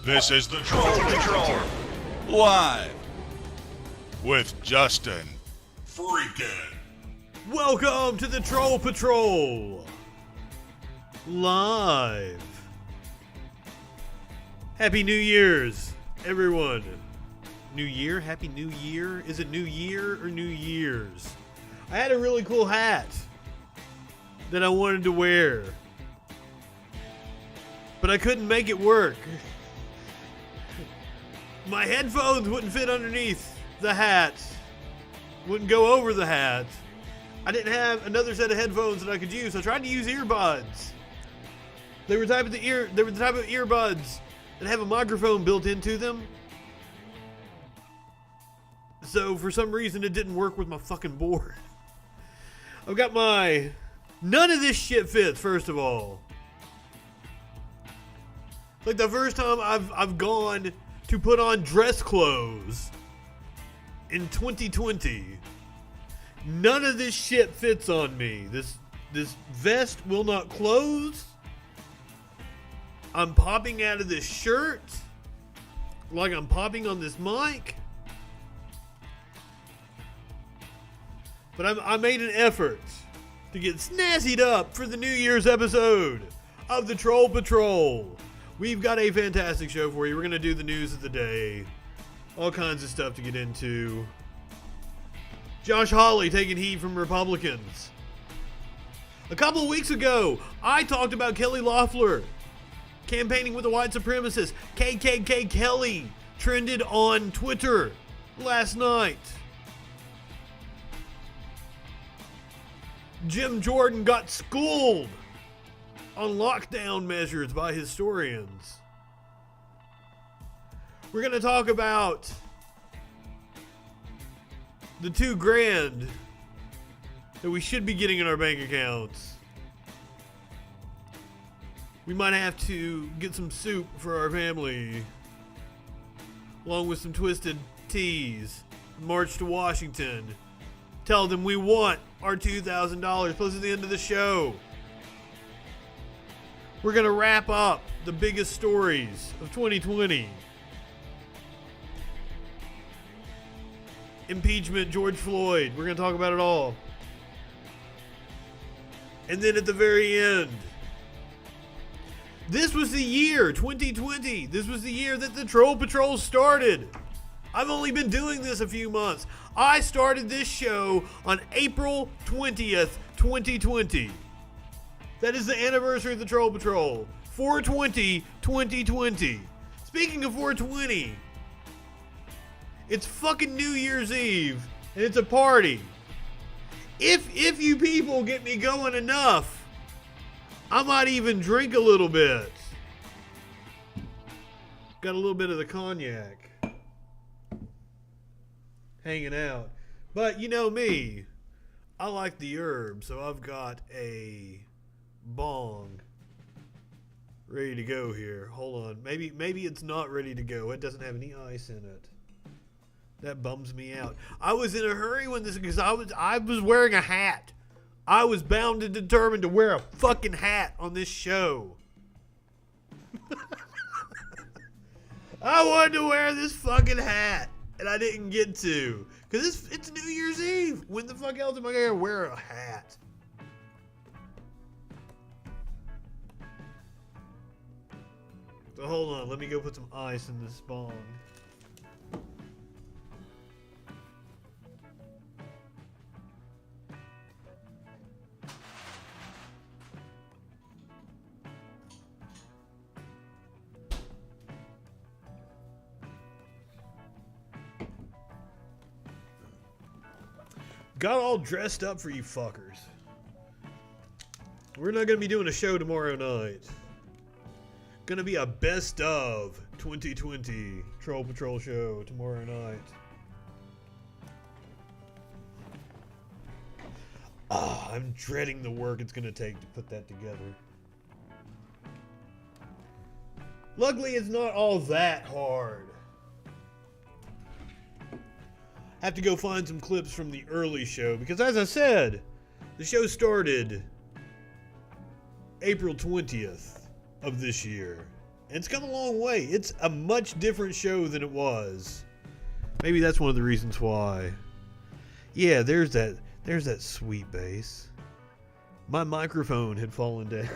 This is the Troll Patrol, live with Justin FREAKIN. Welcome to the Troll Patrol, live. Happy New Year's, everyone. New Year? Happy New Year? Is it New Year or New Year's? I had a really cool hat that I wanted to wear, but I couldn't make it work. My headphones wouldn't fit underneath the hat, wouldn't go over the hat. I didn't have another set of headphones that I could use, so I tried to use earbuds. They were the type of earbuds that have a microphone built into them. So for some reason it didn't work with my fucking board. I've got none of this shit fits, first of all. It's like the first time I've gone to put on dress clothes in 2020. None of this shit fits on me. This vest will not close. I'm popping out of this shirt like I'm popping on this mic. But I made an effort to get snazzied up for the New Year's episode of the Troll Patrol. We've got a fantastic show for you. We're going to do the news of the day. All kinds of stuff to get into. Josh Hawley taking heat from Republicans. A couple of weeks ago, I talked about Kelly Loeffler campaigning with a white supremacist. KKK Kelly trended on Twitter last night. Jim Jordan got schooled on lockdown measures by historians. We're going to talk about the $2,000 that we should be getting in our bank accounts. We might have to get some soup for our family, along with some twisted teas. March to Washington. Tell them we want our $2,000. Plus at the end of the show, we're going to wrap up the biggest stories of 2020. Impeachment, George Floyd. We're going to talk about it all. And then at the very end, this was the year, 2020. This was the year that the Troll Patrol started. I've only been doing this a few months. I started this show on April 20th, 2020. That is the anniversary of the Troll Patrol. 4/20/2020. Speaking of 4/20, it's fucking New Year's Eve, and it's a party. If you people get me going enough, I might even drink a little bit. Got a little bit of the cognac hanging out. But you know me, I like the herb, so I've got a bong ready to go here. Hold on. Maybe it's not ready to go. It doesn't have any ice in it. That bums me out. I was in a hurry when this, because I was wearing a hat. I was bound and determined to wear a fucking hat on this show. I wanted to wear this fucking hat, and I didn't get to. Because it's New Year's Eve. When the fuck else am I going to wear a hat? So hold on, let me go put some ice in this bong. Got all dressed up for you fuckers. We're not going to be doing a show tomorrow night. Gonna be a best of 2020 Troll Patrol show tomorrow night. I'm dreading the work it's gonna take to put that together. Luckily, it's not all that hard. I have to go find some clips from the early show because, as I said, the show started April 20th of this year. It's come a long way. It's a much different show than it was. Maybe that's one of the reasons why. Yeah, there's that sweet bass. My microphone had fallen down.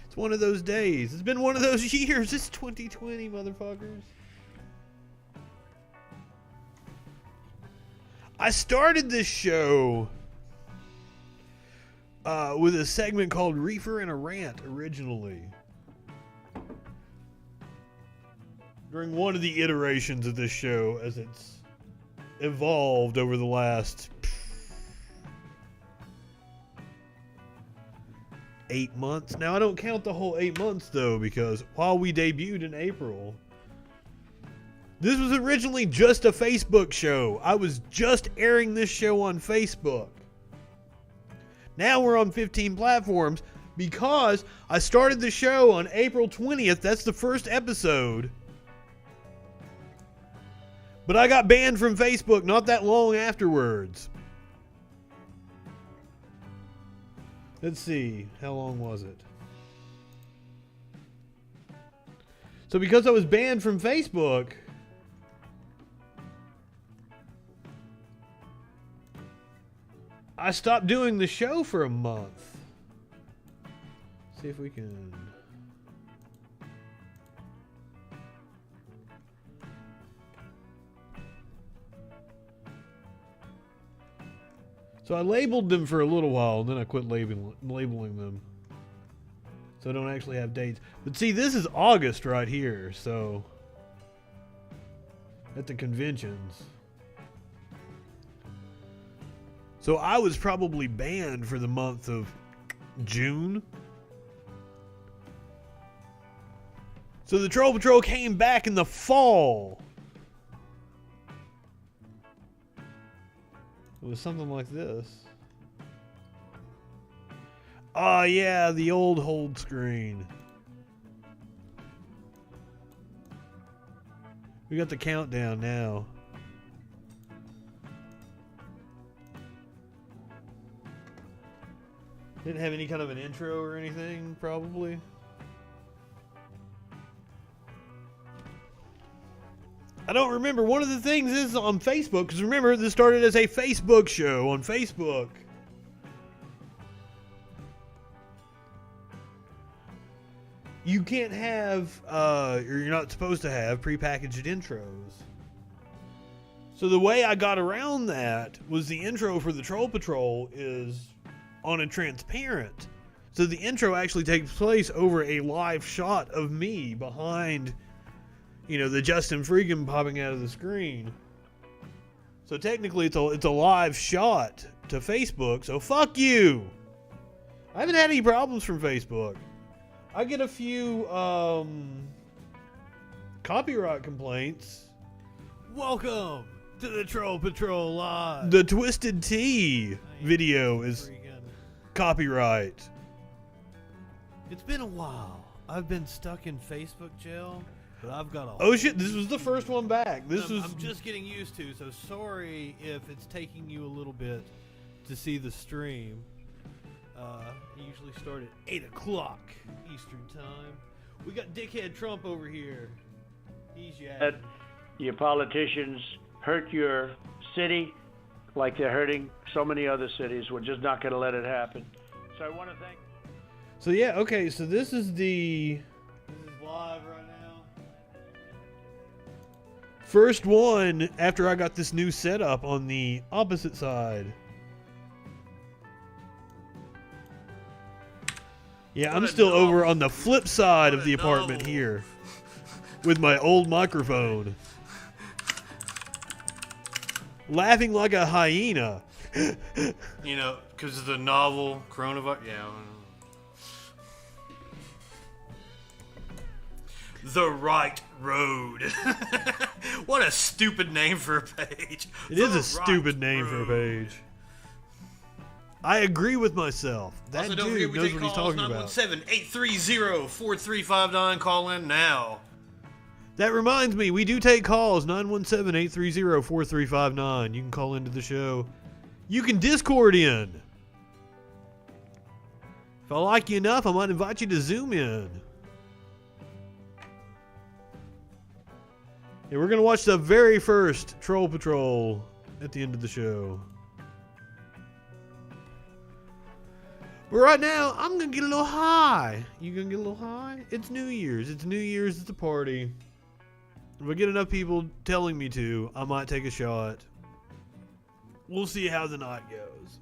It's one of those days. It's been one of those years. It's 2020, motherfuckers. I started this show with a segment called Reefer and a Rant originally. During one of the iterations of this show as it's evolved over the last 8 months. Now, I don't count the whole 8 months, though, because while we debuted in April, this was originally just a Facebook show. I was just airing this show on Facebook. Now we're on 15 platforms because I started the show on April 20th. That's the first episode. But I got banned from Facebook not that long afterwards. Let's see. How long was it? So because I was banned from Facebook, I stopped doing the show for a month. See if we can... So I labeled them for a little while, and then I quit labeling them. So I don't actually have dates. But see, this is August right here, so... at the conventions. So I was probably banned for the month of June. So the Troll Patrol came back in the fall. It was something like this. Oh yeah, the old hold screen. We got the countdown now. Didn't have any kind of an intro or anything, probably. I don't remember. One of the things is on Facebook, because remember, this started as a Facebook show on Facebook. You can't have, or you're not supposed to have, prepackaged intros. So the way I got around that was the intro for the Troll Patrol is on a transparent. So the intro actually takes place over a live shot of me behind, you know, the Justin FREAKIN popping out of the screen. So technically it's a live shot to Facebook, so fuck you! I haven't had any problems from Facebook. I get a few copyright complaints. Welcome to the Troll Patrol Live. The Twisted Tea video is copyright. It's been a while. I've been stuck in Facebook jail, but I've got a... Oh shit, this was the first one back. I'm just getting used to, so sorry if it's taking you a little bit to see the stream. I usually start at 8 o'clock Eastern time. We got Dickhead Trump over here. He's that your politicians hurt your city like they're hurting so many other cities. We're just not going to let it happen. So I want to thank... So yeah, okay, so this is This is live right now. first one after I got this new setup on the opposite side. Yeah, I'm still over on the flip side of the apartment here with my old microphone. Laughing like a hyena. You know, because of the novel coronavirus. Yeah. The Right Road. What a stupid name for a page. It is a stupid name for a page. I agree with myself. That also, dude knows what he's talking about. 917-830-4359. Call in now. That reminds me, we do take calls. 917-830-4359. You can call into the show. You can Discord in. If I like you enough, I might invite you to Zoom in. Yeah, we're going to watch the very first Troll Patrol at the end of the show. But right now, I'm going to get a little high. You going to get a little high? It's New Year's. It's New Year's. It's a party. If I get enough people telling me to, I might take a shot. We'll see how the night goes.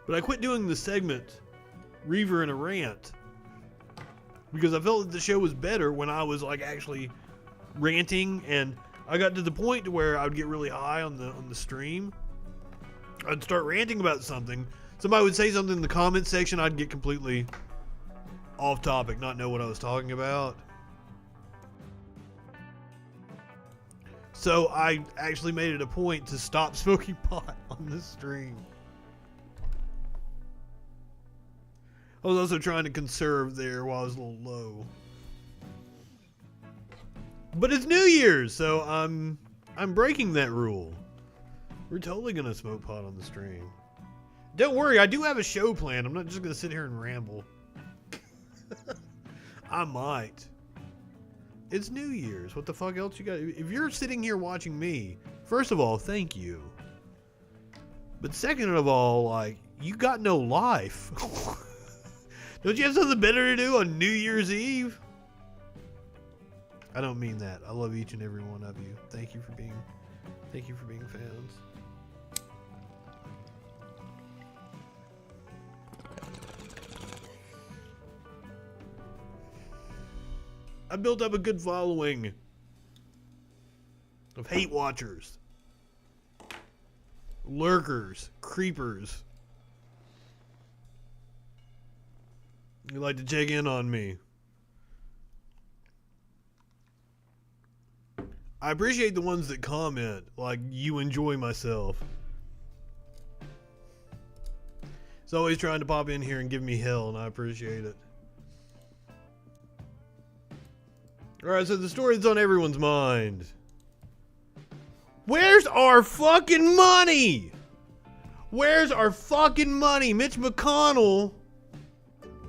But I quit doing the segment, Reaver in a Rant, because I felt that the show was better when I was like actually ranting, and I got to the point to where I would get really high on the stream. I'd start ranting about something. Somebody would say something in the comment section, I'd get completely off topic, not know what I was talking about. So I actually made it a point to stop smoking pot on the stream. I was also trying to conserve there while I was a little low. But it's New Year's, so I'm breaking that rule. We're totally gonna smoke pot on the stream. Don't worry, I do have a show planned. I'm not just gonna sit here and ramble. I might. It's New Year's. What the fuck else you got? If you're sitting here watching me, first of all, thank you. But second of all, like, you got no life. Don't you have something better to do on New Year's Eve? I don't mean that. I love each and every one of you. Thank you for being fans. I built up a good following of hate watchers, lurkers, creepers. You like to check in on me. I appreciate the ones that comment, like, you enjoy myself. It's always trying to pop in here and give me hell, and I appreciate it. Alright, so the story that's on everyone's mind. Where's our fucking money? Where's our fucking money? Mitch McConnell.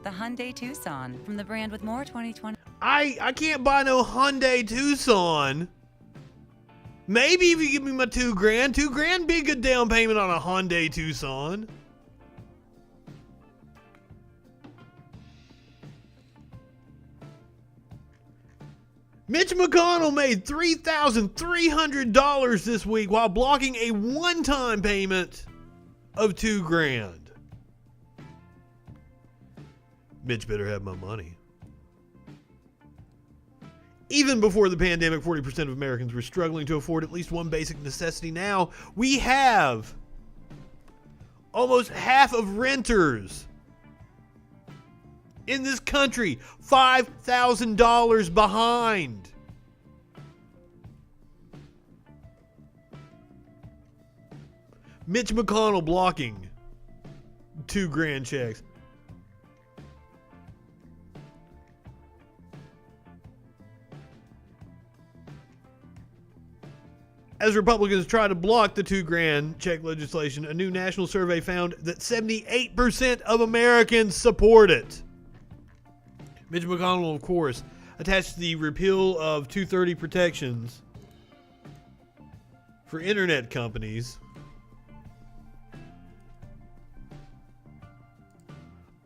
The Hyundai Tucson from the brand with more 2020. I can't buy no Hyundai Tucson. Maybe if you give me my $2,000. $2,000 be a good down payment on a Hyundai Tucson. Mitch McConnell made $3,300 this week while blocking a one-time payment of $2,000. Mitch better have my money. Even before the pandemic, 40% of Americans were struggling to afford at least one basic necessity. Now, we have almost half of renters in this country $5,000 behind. Mitch McConnell blocking $2,000 checks. As Republicans try to block the $2,000 check legislation, a new national survey found that 78% of Americans support it. Mitch McConnell, of course, attached the repeal of 230 protections for internet companies,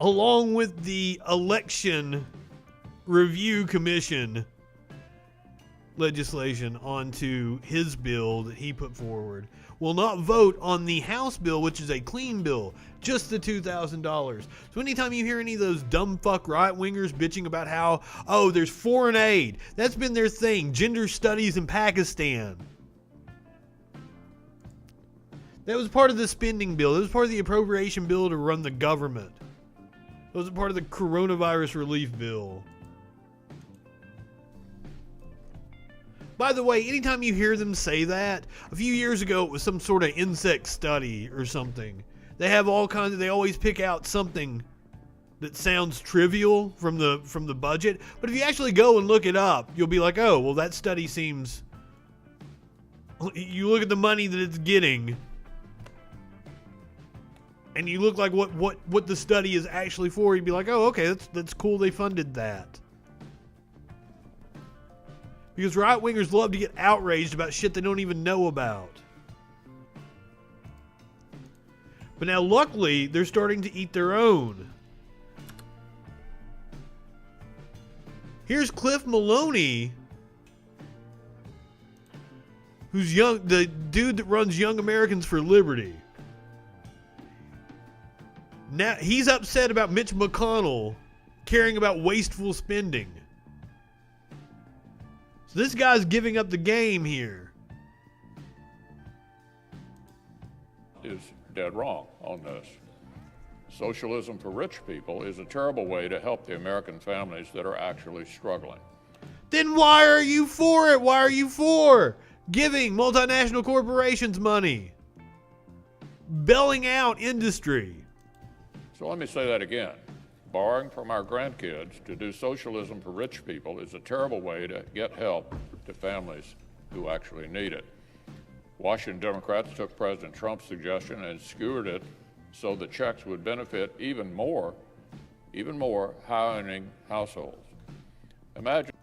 along with the Election Review Commission legislation onto his bill that he put forward. Will not vote on the House bill, which is a clean bill, just the $2,000. So anytime you hear any of those dumb fuck right-wingers bitching about how, oh, there's foreign aid, that's been their thing, gender studies in Pakistan. That was part of the spending bill. That was part of the appropriation bill to run the government. That was part of the coronavirus relief bill. By the way, anytime you hear them say that, a few years ago it was some sort of insect study or something. They have all kinds of, they always pick out something that sounds trivial from the budget. But if you actually go and look it up, you'll be like, oh, well, that study seems... You look at the money that it's getting, and you look like what the study is actually for, you'd be like, oh, okay, that's cool they funded that. Because right-wingers love to get outraged about shit they don't even know about. But now, luckily, they're starting to eat their own. Here's Cliff Maloney, who's the dude that runs Young Americans for Liberty. Now he's upset about Mitch McConnell caring about wasteful spending. So this guy's giving up the game here. Is dead wrong on this. Socialism for rich people is a terrible way to help the American families that are actually struggling. Then why are you for it? Why are you for giving multinational corporations money? Bailing out industry. So let me say that again. Borrowing from our grandkids to do socialism for rich people is a terrible way to get help to families who actually need it. Washington Democrats took President Trump's suggestion and skewered it so the checks would benefit even more high-earning households. Imagine.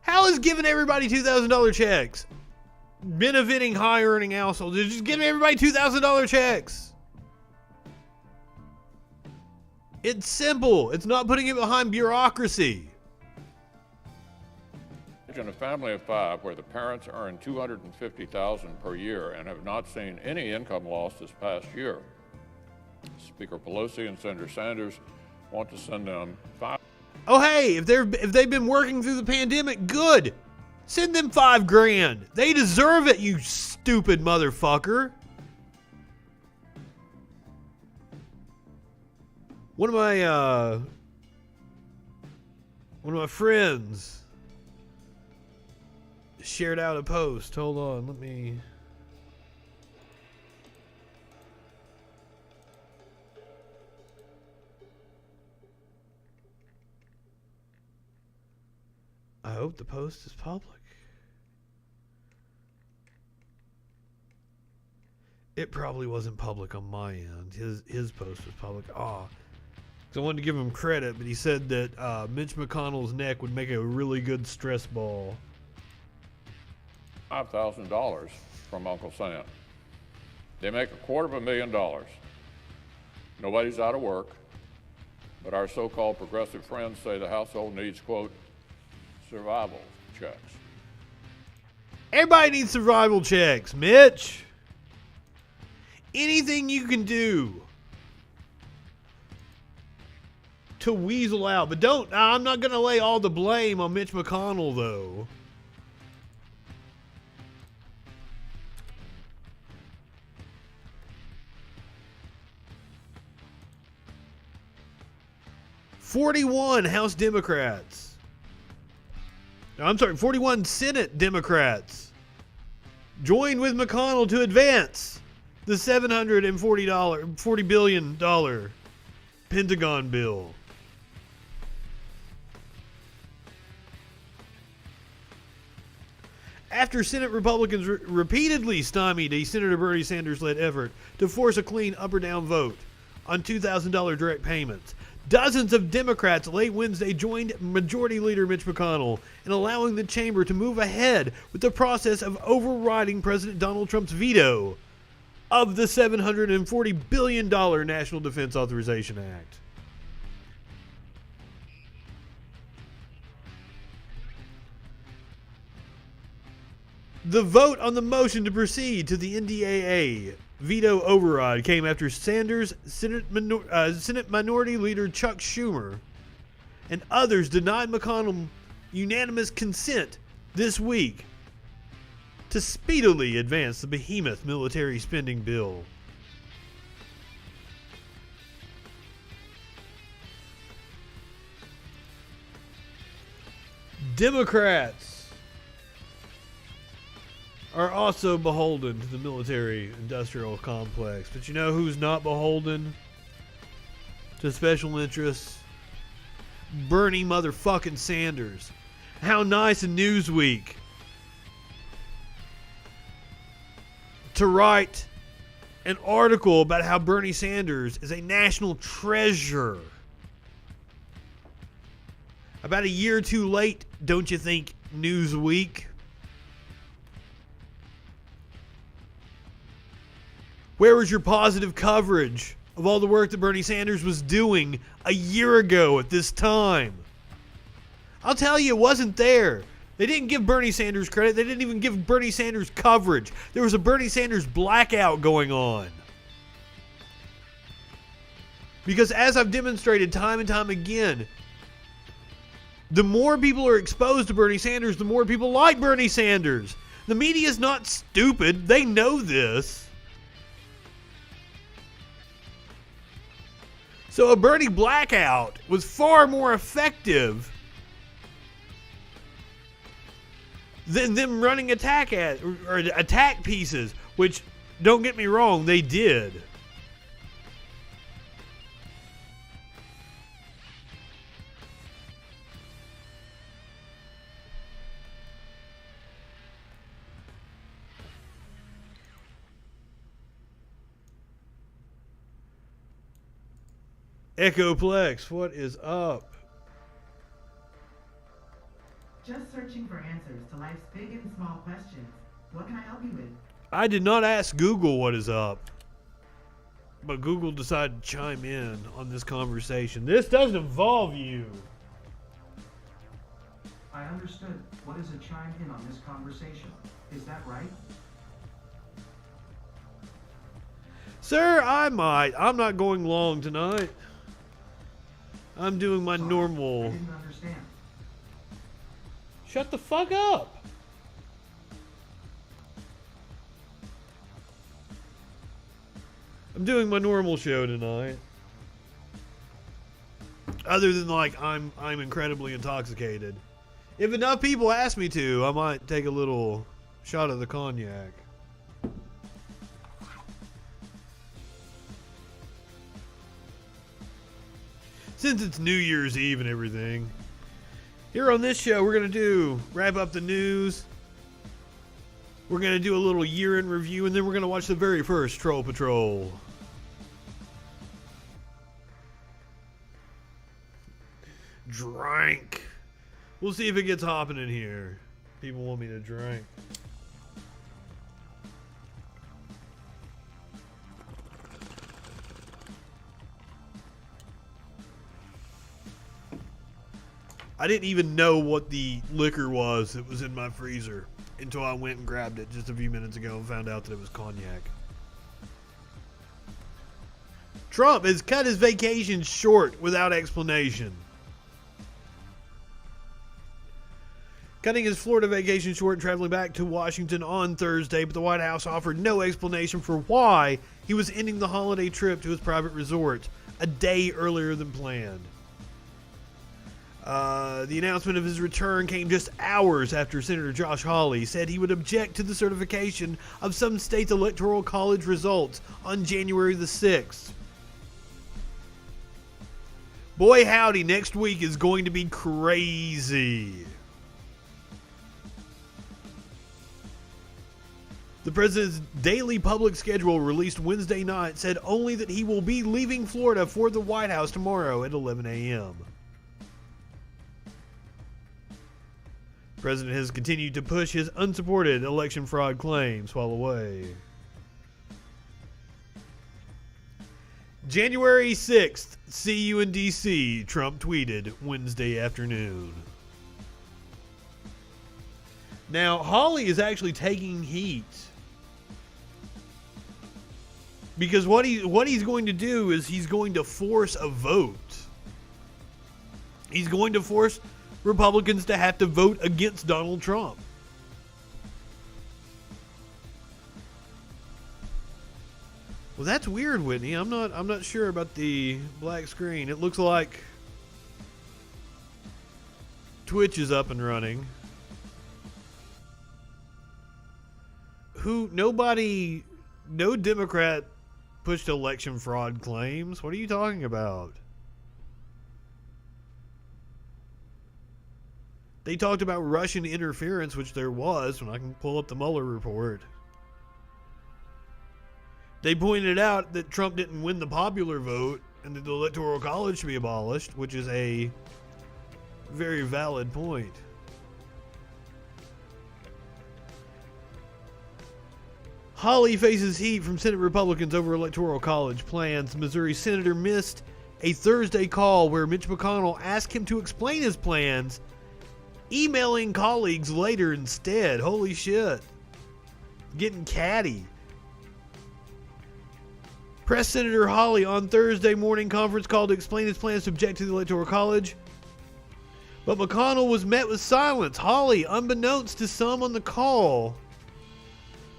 How is giving everybody $2,000 checks benefiting high-earning households? It's just giving everybody $2,000 checks. It's simple. It's not putting it behind bureaucracy. Imagine a family of 5 where the parents earn $250,000 per year and have not seen any income loss this past year. Speaker Pelosi and Senator Sanders want to send them $5. Oh, hey, if they've been working through the pandemic, good. Send them $5,000. They deserve it, you stupid motherfucker. One of my friends shared out a post. Hold on, let me. I hope the post is public. It probably wasn't public on my end. His post was public. I wanted to give him credit, but he said that Mitch McConnell's neck would make a really good stress ball. $5,000 from Uncle Sam. They make $250,000. Nobody's out of work, but our so-called progressive friends say the household needs, quote, survival checks. Everybody needs survival checks, Mitch. Anything you can do to weasel out. But I'm not going to lay all the blame on Mitch McConnell, though. "41 House Democrats. I'm sorry, 41 Senate Democrats joined with McConnell to advance the $40 billion Pentagon bill. After Senate Republicans repeatedly stymied a Senator Bernie Sanders-led effort to force a clean up or down vote on $2,000 direct payments, dozens of Democrats late Wednesday joined Majority Leader Mitch McConnell in allowing the chamber to move ahead with the process of overriding President Donald Trump's veto of the $740 billion National Defense Authorization Act. The vote on the motion to proceed to the NDAA veto override came after Sanders, Senate Minority Leader Chuck Schumer, and others denied McConnell unanimous consent this week to speedily advance the behemoth military spending bill. Democrats are also beholden to the military-industrial complex. But you know who's not beholden to special interests. Bernie motherfucking Sanders. How nice in Newsweek to write an article about how Bernie Sanders is a national treasure. About a year too late, don't you think, Newsweek? Where was your positive coverage of all the work that Bernie Sanders was doing a year ago at this time? I'll tell you, it wasn't there. They didn't give Bernie Sanders credit. They didn't even give Bernie Sanders coverage. There was a Bernie Sanders blackout going on. Because as I've demonstrated time and time again, the more people are exposed to Bernie Sanders, the more people like Bernie Sanders. The media is not stupid. They know this. So a Bernie blackout was far more effective than them running attack pieces, which, don't get me wrong, they did. Echoplex, what is up? Just searching for answers to life's big and small questions. What can I help you with? I did not ask Google what is up, but Google decided to chime in on this conversation. This doesn't involve you. I understood. What is a chime in on this conversation? Is that right? Sir, I might. I'm not going long tonight. I'm doing my Sorry, normal... I didn't understand. Shut the fuck up. I'm doing my normal show tonight. Other than like I'm incredibly intoxicated. If enough people ask me to, I might take a little shot of the cognac. Since it's New Year's Eve and everything, here on this show we're going to wrap up the news. We're going to do a little year-end review, and then we're going to watch the very first Troll Patrol. Drink. We'll see if it gets hopping in here. People want me to drink. I didn't even know what the liquor was that was in my freezer until I went and grabbed it just a few minutes ago and found out that it was cognac. Trump has cut his vacation short without explanation. Cutting his Florida vacation short and traveling back to Washington on Thursday, but the White House offered no explanation for why he was ending the holiday trip to his private resort a day earlier than planned. The announcement of his return came just hours after Senator Josh Hawley said he would object to the certification of some states' electoral college results on January the 6th. Boy howdy, next week is going to be crazy. The president's daily public schedule released Wednesday night said only that he will be leaving Florida for the White House tomorrow at 11 a.m. The president has continued to push his unsupported election fraud claims while away. January 6th, see you in D.C., Trump tweeted Wednesday afternoon. Now, Hawley is actually taking heat. Because what he's going to do is he's going to force a vote. He's going to force Republicans to have to vote against Donald Trump. Well, that's weird, Whitney. I'm not sure about the black screen. It looks like Twitch is up and running. No Democrat pushed election fraud claims. What are you talking about? They talked about Russian interference, which there was, when I can pull up the Mueller report. They pointed out that Trump didn't win the popular vote and that the Electoral College should be abolished, which is a very valid point. Hawley faces heat from Senate Republicans over Electoral College plans. The Missouri senator missed a Thursday call where Mitch McConnell asked him to explain his plans, emailing colleagues later instead. Holy shit. Getting catty. Press Senator Hawley on Thursday morning conference call to explain his plans to object to the Electoral College. But McConnell was met with silence. Hawley, unbeknownst to some on the call,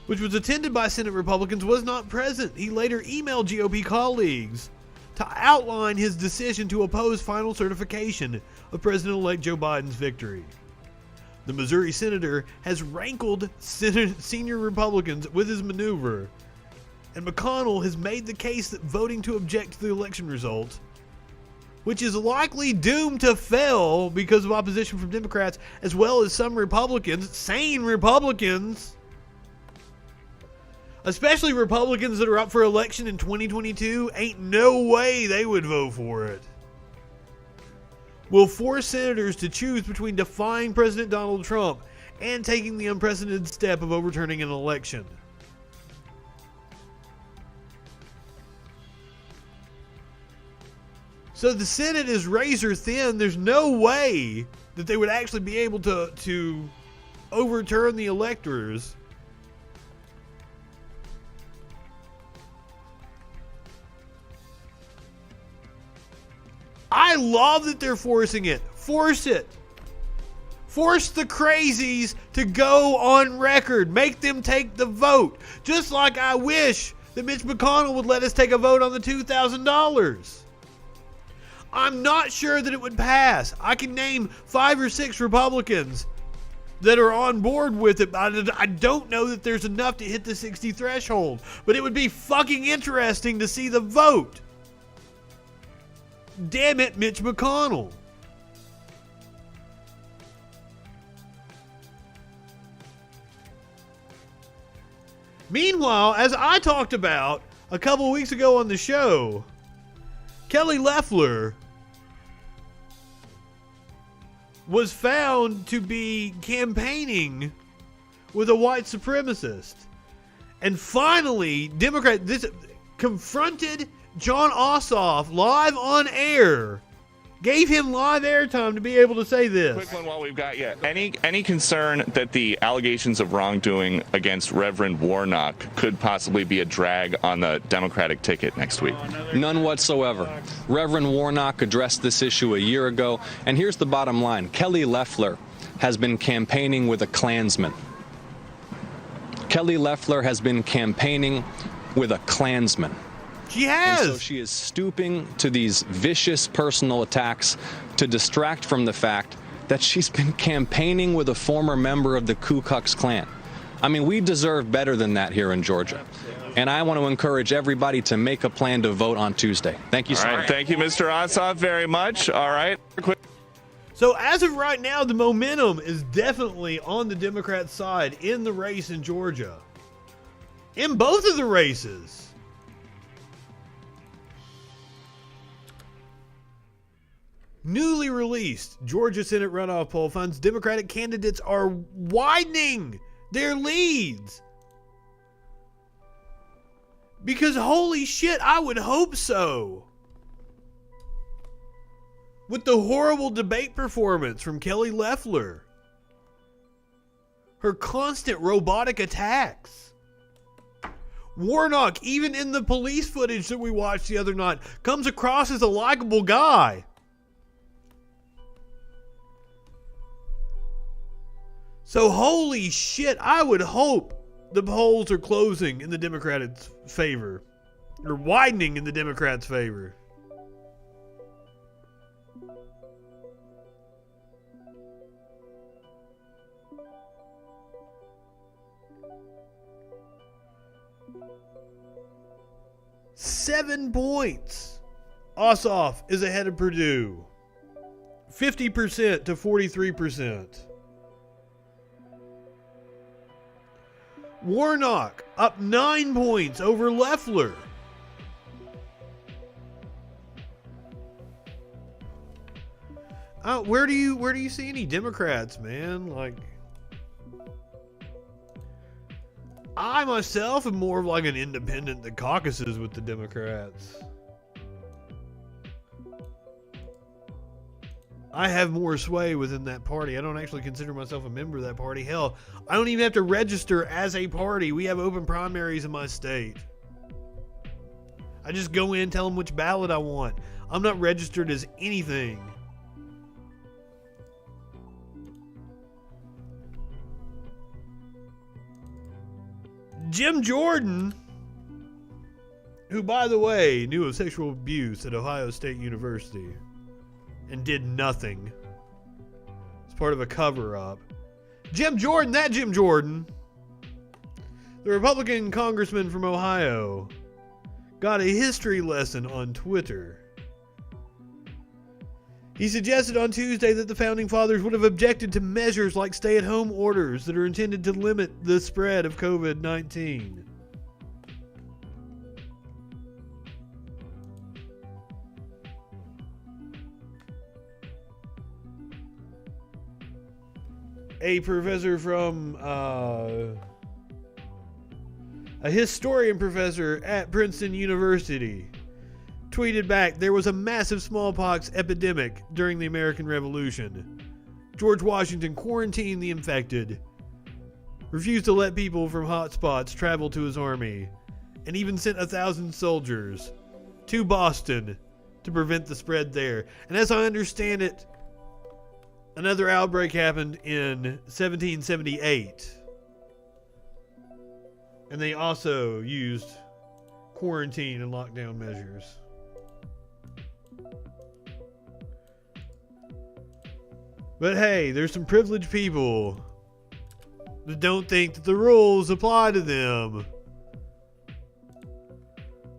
which was attended by Senate Republicans, was not present. He later emailed GOP colleagues to outline his decision to oppose final certification of President-elect Joe Biden's victory. The Missouri senator has rankled senior Republicans with his maneuver, and McConnell has made the case that voting to object to the election result, which is likely doomed to fail because of opposition from Democrats as well as some Republicans, sane Republicans, especially Republicans that are up for election in 2022, ain't no way they would vote for it, will force senators to choose between defying President Donald Trump and taking the unprecedented step of overturning an election. So the Senate is razor thin. There's no way that they would actually be able to overturn the electors. I love that they're forcing it. Force it. Force the crazies to go on record. Make them take the vote. Just like I wish that Mitch McConnell would let us take a vote on the $2,000. I'm not sure that it would pass. I can name 5 or 6 Republicans that are on board with it. I don't know that there's enough to hit the 60 threshold. But it would be fucking interesting to see the vote. Damn it, Mitch McConnell. Meanwhile, as I talked about a couple weeks ago on the show, Kelly Loeffler was found to be campaigning with a white supremacist. And finally, Democrats confronted John Ossoff live on air, gave him live airtime to be able to say this. Quick one while we've got you. Any concern that the allegations of wrongdoing against Reverend Warnock could possibly be a drag on the Democratic ticket next week? None whatsoever. Reverend Warnock addressed this issue a year ago, and here's the bottom line. Kelly Loeffler has been campaigning with a Klansman. Kelly Loeffler has been campaigning with a Klansman. She has. And so she is stooping to these vicious personal attacks to distract from the fact that she's been campaigning with a former member of the Ku Klux Klan. I mean, we deserve better than that here in Georgia. And I want to encourage everybody to make a plan to vote on Tuesday. Thank you so much. Thank you, Mr. Ossoff, very much. All right. So as of right now, the momentum is definitely on the Democrat side in the race in Georgia. In both of the races. Newly released Georgia Senate runoff poll finds Democratic candidates are widening their leads. Because holy shit, I would hope so. With the horrible debate performance from Kelly Loeffler. Her constant robotic attacks. Warnock, even in the police footage that we watched the other night, comes across as a likable guy. So holy shit, I would hope the polls are closing in the Democrats' favor. Or widening in the Democrats' favor. Seven points. Ossoff is ahead of Purdue. 50% to 43%. Warnock up 9 points over Loeffler. Where do you see any Democrats, man? Like, I myself am more of like an independent that caucuses with the Democrats. I have more sway within that party. I don't actually consider myself a member of that party. Hell, I don't even have to register as a party. We have open primaries in my state. I just go in, tell them which ballot I want. I'm not registered as anything. Jim Jordan, who, by the way, knew of sexual abuse at Ohio State University and did nothing. It's part of a cover-up. Jim Jordan, that Jim Jordan, the Republican congressman from Ohio, got a history lesson on Twitter. He suggested on Tuesday that the Founding Fathers would have objected to measures like stay-at-home orders that are intended to limit the spread of COVID-19. A professor from, a historian professor at Princeton University tweeted back, there was a massive smallpox epidemic during the American Revolution. George Washington quarantined the infected, refused to let people from hotspots travel to his army, and even sent 1,000 soldiers to Boston to prevent the spread there. And as I understand it, another outbreak happened in 1778. And they also used quarantine and lockdown measures. But hey, there's some privileged people that don't think that the rules apply to them.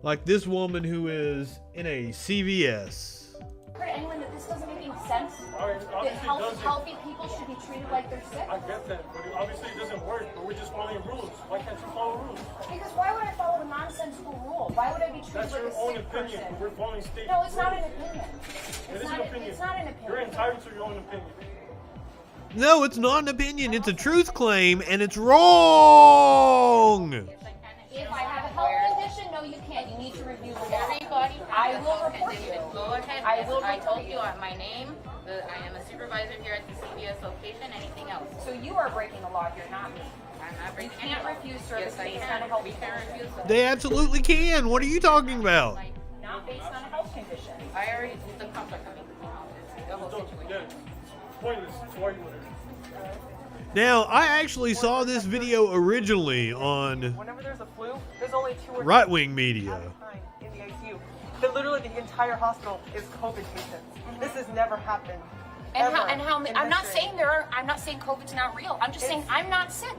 Like this woman who is in a CVS. Heard anyone that this doesn't make any sense? That healthy people should be treated like they're sick? I get that, but obviously it doesn't work, but we're just following rules. Why can't you follow rules? Because why would I follow a nonsensical rule? Why would I be treated like a sick person? We're following state. No, it's not an opinion. It is an opinion. It's not an opinion. You're entitled to your own opinion. No, it's not an opinion. It's a truth claim, and it's wrong. If I have a health condition, no, you can't. You need to review the law. Everybody, I will report you. Go ahead. I told you my name. I am a supervisor here at the CVS location. Anything else? So you are breaking the law here, not me. I'm not breaking any law. You can't refuse service based on a health condition. We can refuse. They absolutely can. What are you talking about? Not based on a health condition. I already told the cops are coming. It's the whole situation. Pointless. So why are you with her? Now, I actually saw this video originally on whenever there's a flu, there's only 2 or 3 right-wing media. in the ICU. That literally the entire hospital is COVID patients. This has never happened. And how I'm not saying I'm not saying COVID's not real. I'm just saying I'm not sick.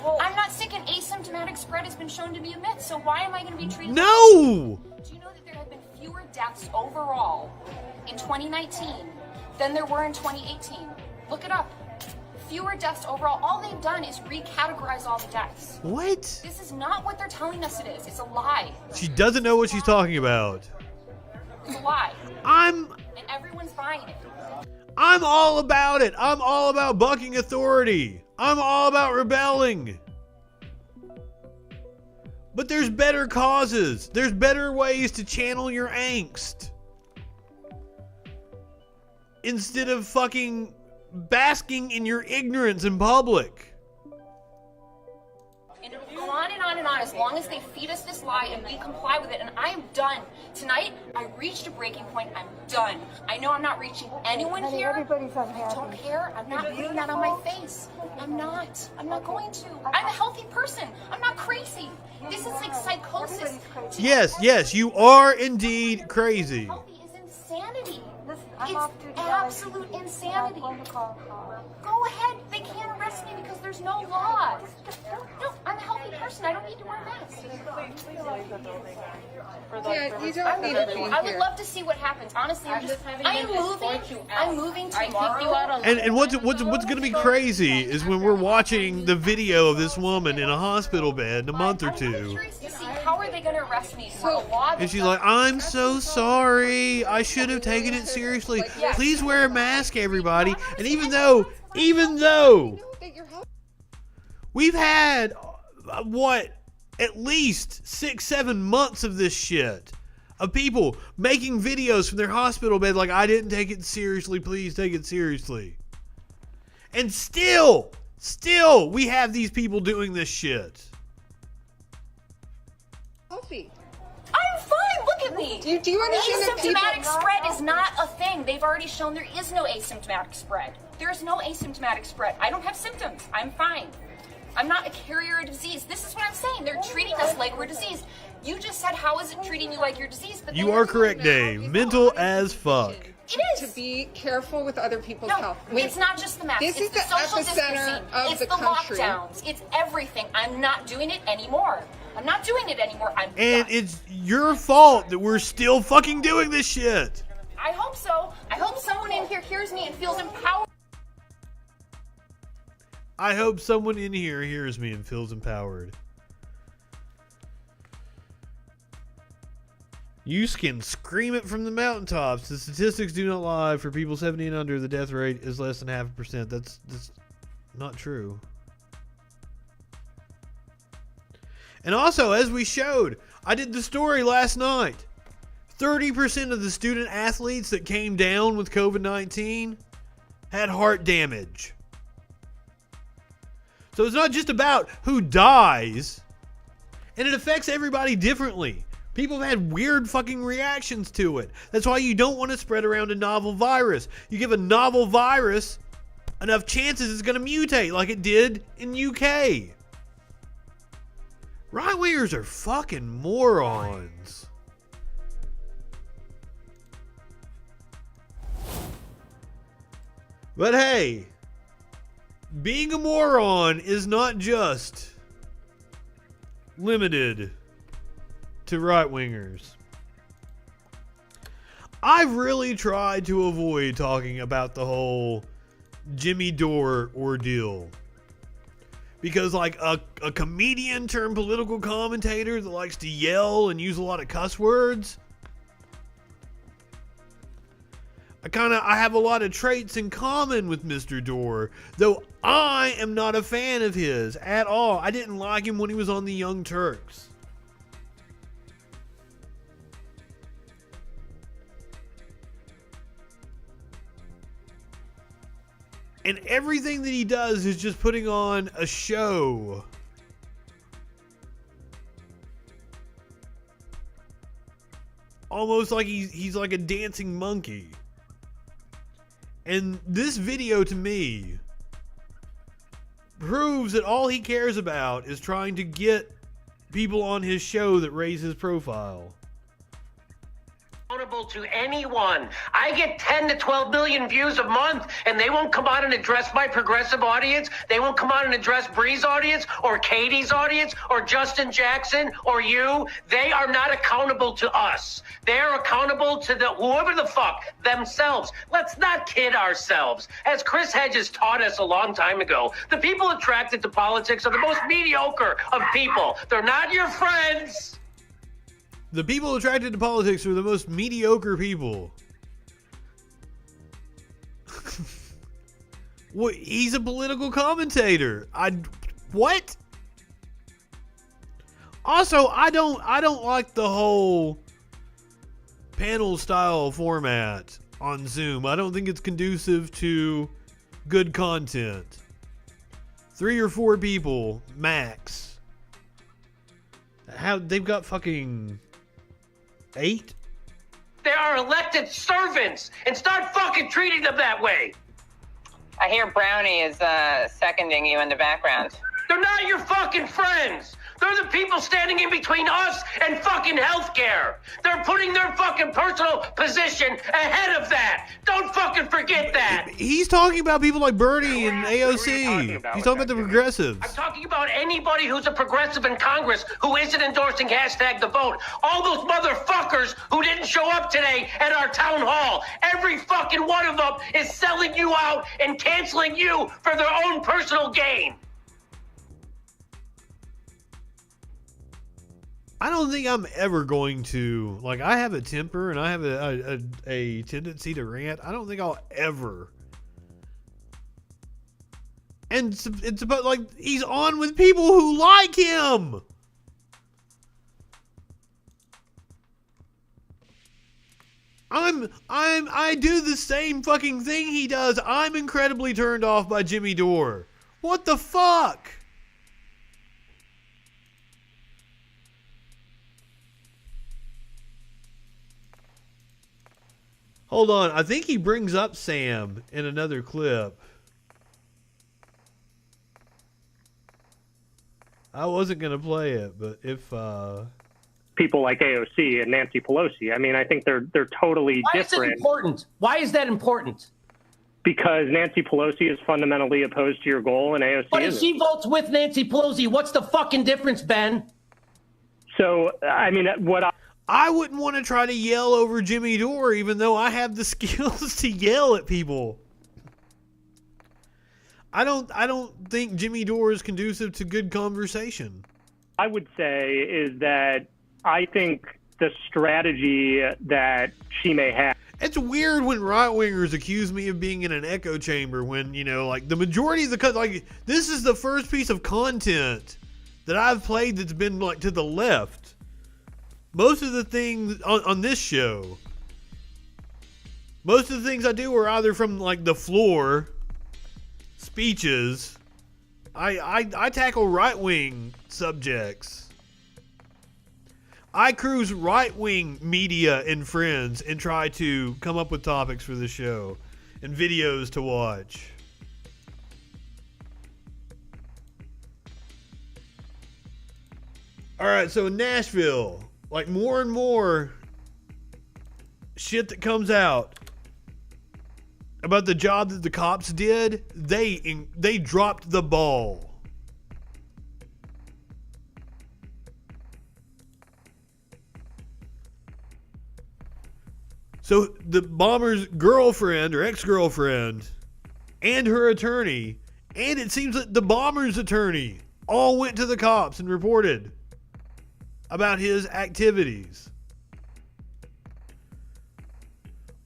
Well, I'm not sick, and asymptomatic spread has been shown to be a myth. So why am I going to be treated? No. Do you know that there have been fewer deaths overall in 2019 than there were in 2018? Look it up. Fewer deaths overall. All they've done is recategorize all the deaths. What? This is not what they're telling us it is. It's a lie. She doesn't know what she's talking about. It's a lie. And everyone's buying it. I'm all about it. I'm all about bucking authority. I'm all about rebelling. But there's better causes. There's better ways to channel your angst. Instead of fucking basking in your ignorance in public. And it'll go on and on and on as long as they feed us this lie and we comply with it. And I am done. Tonight, I reached a breaking point. I'm done. I know I'm not reaching anyone here. Everybody's I don't care. I'm not putting that on my face. I'm not. I'm not going to. I'm a healthy person. I'm not crazy. This is like psychosis. Yes, you are indeed crazy. Healthy is insanity. It's absolute insanity. Go ahead. They can't arrest arrest me because there's no law. No, I'm a healthy person. I don't need to wear a mask. Yeah, you don't need to be I would here. love to see what happens. Honestly, I'm moving tomorrow. And what's going to be crazy is when we're watching the video of this woman in a hospital bed in a month or two. How are they going to arrest me for a law? And she's like, I'm so sorry. I should have taken it seriously. Please wear a mask, everybody. And even though we've had, at least 6-7 months of this shit. Of people making videos from their hospital bed like, I didn't take it seriously. Please take it seriously. And still, we have these people doing this shit. Healthy. I'm fine. Look at me. Do you understand that people... Asymptomatic spread is not a thing. They've already shown there is no asymptomatic spread. There is no asymptomatic spread. I don't have symptoms. I'm fine. I'm not a carrier of disease. This is what I'm saying. They're treating us like we're diseased. You just said, how is it treating you like you're diseased? But you are correct, Dave. Mental as fuck. It is. To be careful with other people's health. It's not just the mask. This it's is the social epicenter distancing. of it's the country. Lockdowns. It's everything. I'm not doing it anymore. I'm And it's your fault that we're still fucking doing this shit. I hope so. I hope someone in here hears me and feels empowered. I hope someone in here hears me and feels empowered. You can scream it from the mountaintops. The statistics do not lie. For people 70 and under, the death rate is less than 0.5%. That's not true. And also, as we showed, I did the story last night. 30% of the student athletes that came down with COVID-19 had heart damage. So it's not just about who dies, and it affects everybody differently. People have had weird fucking reactions to it. That's why you don't want to spread around a novel virus. You give a novel virus enough chances it's going to mutate like it did in UK. Right-wingers are fucking morons. But hey, being a moron is not just limited to right-wingers. I've really tried to avoid talking about the whole Jimmy Dore ordeal. Because like a comedian turned political commentator that likes to yell and use a lot of cuss words, I have a lot of traits in common with Mr. Dore, though I am not a fan of his at all. I didn't like him when he was on the Young Turks. And everything that he does is just putting on a show. Almost like he's like a dancing monkey. And this video to me proves that all he cares about is trying to get people on his show that raise his profile. Accountable to anyone. I get 10 to 12 million views a month, and they won't come out and address my progressive audience. They won't come out and address Bree's audience, or Katie's audience, or Justin Jackson, or you. They are not accountable to us. They are accountable to whoever the fuck themselves. Let's not kid ourselves. As Chris Hedges taught us a long time ago, the people attracted to politics are the most mediocre of people. They're not your friends. The people attracted to politics are the most mediocre people. What? He's a political commentator. What? Also, I don't like the whole panel style format on Zoom. I don't think it's conducive to good content. 3 or 4 people max. How they've got fucking 8? They are elected servants, and start fucking treating them that way. I hear Brownie is seconding you in the background. They're not your fucking friends. They're the people standing in between us and fucking healthcare. They're putting their fucking personal position ahead of that. Don't fucking forget that. He's talking about people like Bernie and AOC. He's talking about the progressives. I'm talking about anybody who's a progressive in Congress who isn't endorsing #TheVote. All those motherfuckers who didn't show up today at our town hall. Every fucking one of them is selling you out and canceling you for their own personal gain. I don't think I'm ever going to, like, I have a temper and I have a tendency to rant. I don't think I'll ever. And it's about, like, he's on with people who like him. I do the same fucking thing he does. I'm incredibly turned off by Jimmy Dore. What the fuck? Hold on, I think he brings up Sam in another clip. I wasn't going to play it, but if... people like AOC and Nancy Pelosi, I mean, I think they're totally different. Why is it important? Why is that important? Because Nancy Pelosi is fundamentally opposed to your goal and AOC But if isn't. she votes with Nancy Pelosi, what's the fucking difference, Ben? So, I mean, I wouldn't want to try to yell over Jimmy Dore, even though I have the skills to yell at people. I don't think Jimmy Dore is conducive to good conversation. I would say is that I think the strategy that she may have. It's weird when right-wingers accuse me of being in an echo chamber when, you know, like, the majority of the... Like, this is the first piece of content that I've played that's been, like, to the left. Most of the things on this show, most of the things I do are either from, like, the floor, speeches. I tackle right-wing subjects. I cruise right-wing media and friends and try to come up with topics for the show and videos to watch. All right, so in Nashville, like, more and more shit that comes out about the job that the cops did, they dropped the ball. So the bomber's girlfriend or ex-girlfriend and her attorney, and it seems that the bomber's attorney all went to the cops and reported about his activities.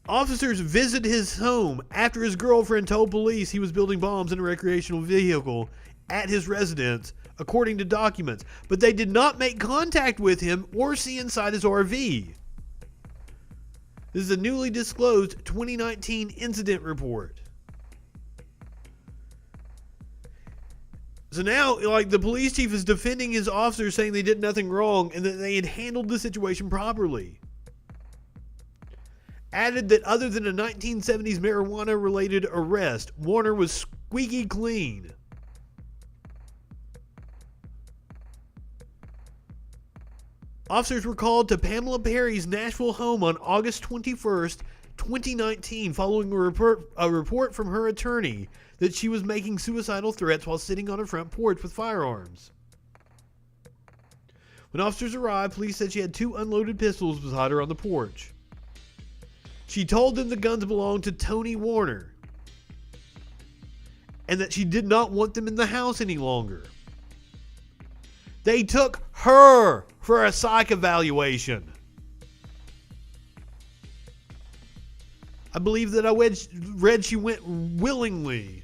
Officers visited his home after his girlfriend told police he was building bombs in a recreational vehicle at his residence, according to documents, but they did not make contact with him or see inside his RV. This is a newly disclosed 2019 incident report. So now, like, the police chief is defending his officers, saying they did nothing wrong and that they had handled the situation properly. Added that other than a 1970s marijuana-related arrest, Warner was squeaky clean. Officers were called to Pamela Perry's Nashville home on August 21st, 2019, following a report from her attorney that she was making suicidal threats while sitting on her front porch with firearms. When officers arrived, police said she had 2 unloaded pistols beside her on the porch. She told them the guns belonged to Tony Warner and that she did not want them in the house any longer. They took her for a psych evaluation. I believe that I read she went willingly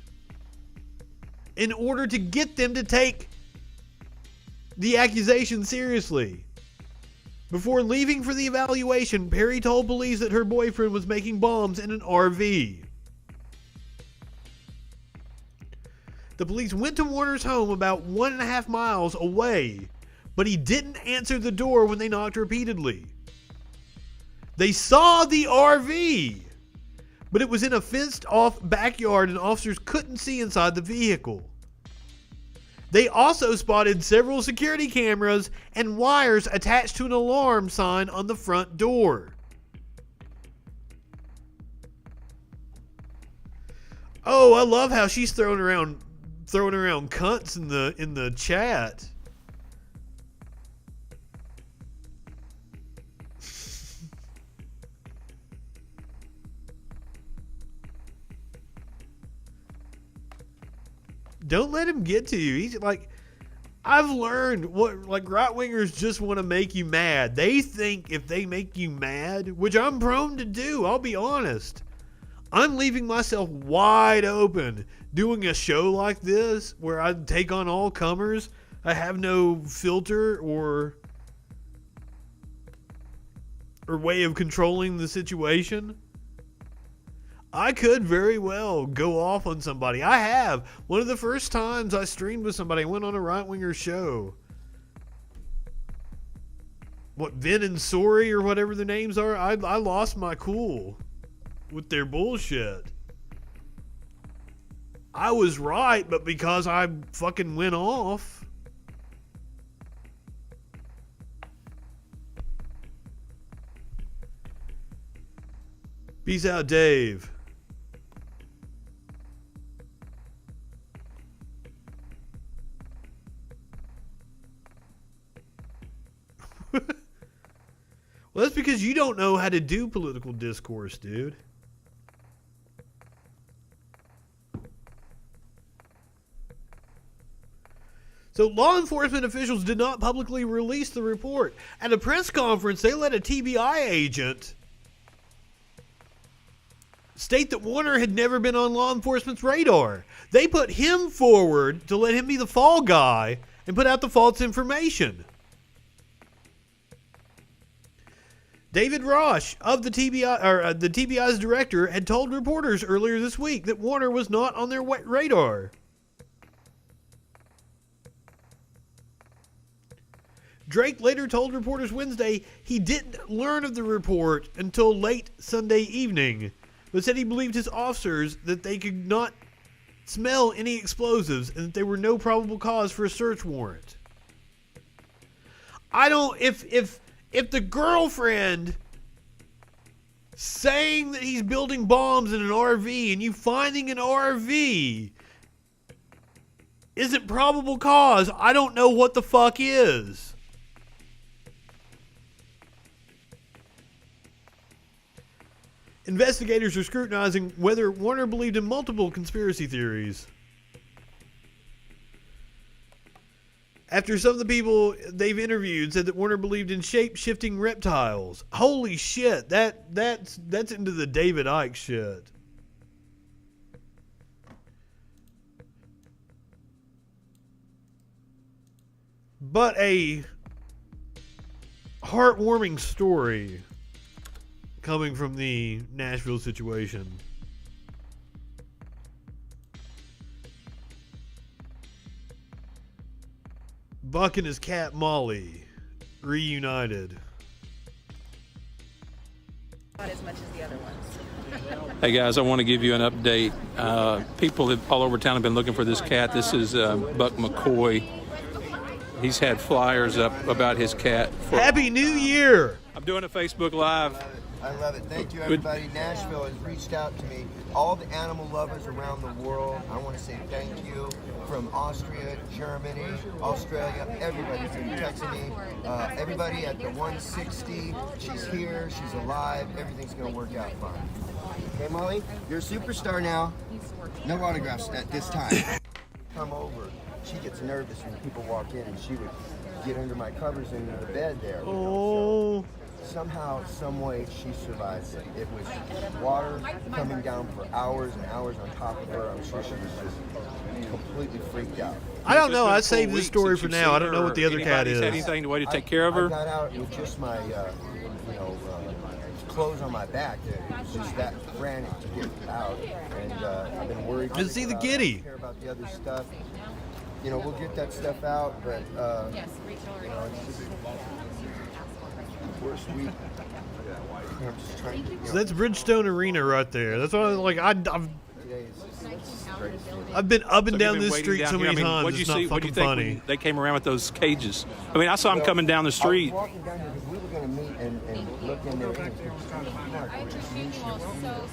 in order to get them to take the accusation seriously. Before leaving for the evaluation, Perry told police that her boyfriend was making bombs in an RV. The police went to Warner's home about 1.5 miles away, but he didn't answer the door when they knocked repeatedly. They saw the RV, but it was in a fenced-off backyard and officers couldn't see inside the vehicle. They also spotted several security cameras and wires attached to an alarm sign on the front door. Oh, I love how she's throwing around cunts in the chat. Don't let him get to you. He's like, I've learned what, like, right-wingers just want to make you mad. They think if they make you mad, which I'm prone to do, I'll be honest, I'm leaving myself wide open doing a show like this where I take on all comers. I have no filter or way of controlling the situation. I could very well go off on somebody. I have. One of the first times I streamed with somebody, I went on a right-winger show. What, Vin and Sori or whatever their names are? I lost my cool with their bullshit. I was right, but because I fucking went off. Peace out, Dave. Well, that's because you don't know how to do political discourse, dude. So law enforcement officials did not publicly release the report. At a press conference, they let a TBI agent state that Warner had never been on law enforcement's radar. They put him forward to let him be the fall guy and put out the false information. David Rosh of the TBI, or the TBI's director, had told reporters earlier this week that Warner was not on their radar. Drake later told reporters Wednesday he didn't learn of the report until late Sunday evening, but said he believed his officers that they could not smell any explosives and that there were no probable cause for a search warrant. I don't, if the girlfriend saying that he's building bombs in an RV and you finding an RV isn't probable cause, I don't know what the fuck is. Investigators are scrutinizing whether Warner believed in multiple conspiracy theories. After some of the people they've interviewed said that Warner believed in shape-shifting reptiles. Holy shit, that's into the David Icke shit. But a heartwarming story coming from the Nashville situation. Buck and his cat Molly reunited. Not as much as the other ones. Hey guys, I want to give you an update. People all over town have been looking for this cat. This is Buck McCoy. He's had flyers up about his cat. Happy New Year! I'm doing a Facebook Live. I love it. Thank you, everybody. Nashville has reached out to me. All the animal lovers around the world, I want to say thank you. From Austria, Germany, Australia, everybody's been texting me. Everybody at the 160, she's here, she's alive, everything's going to work out fine. Okay, Molly, you're a superstar now. No autographs at this time. Come over. She gets nervous when people walk in, and she would get under my covers into the bed there. Oh. Somehow, some way, she survives it. It was water coming down for hours and hours on top of her. I'm sure she was just completely freaked out. I don't know. I saved this story for now. I don't know what the other cat is. Anything, the way to take care of her? I got out with just my, clothes on my back. It was just that frantic to get out, and I've been worried. Just see the kitty. I don't care about the other stuff. We'll get that stuff out, but it's just worst week. I'm just trying to, So that's Bridgestone Arena right there. That's what I like. it's great. I've been up and So down you've been this waiting street down so here. many times. What'd you It's not see? What'd you fucking think funny. when they came around with those cages? I mean, I saw them coming down the street. I was walking down here because we were going to meet and look in there. I appreciate you all so much.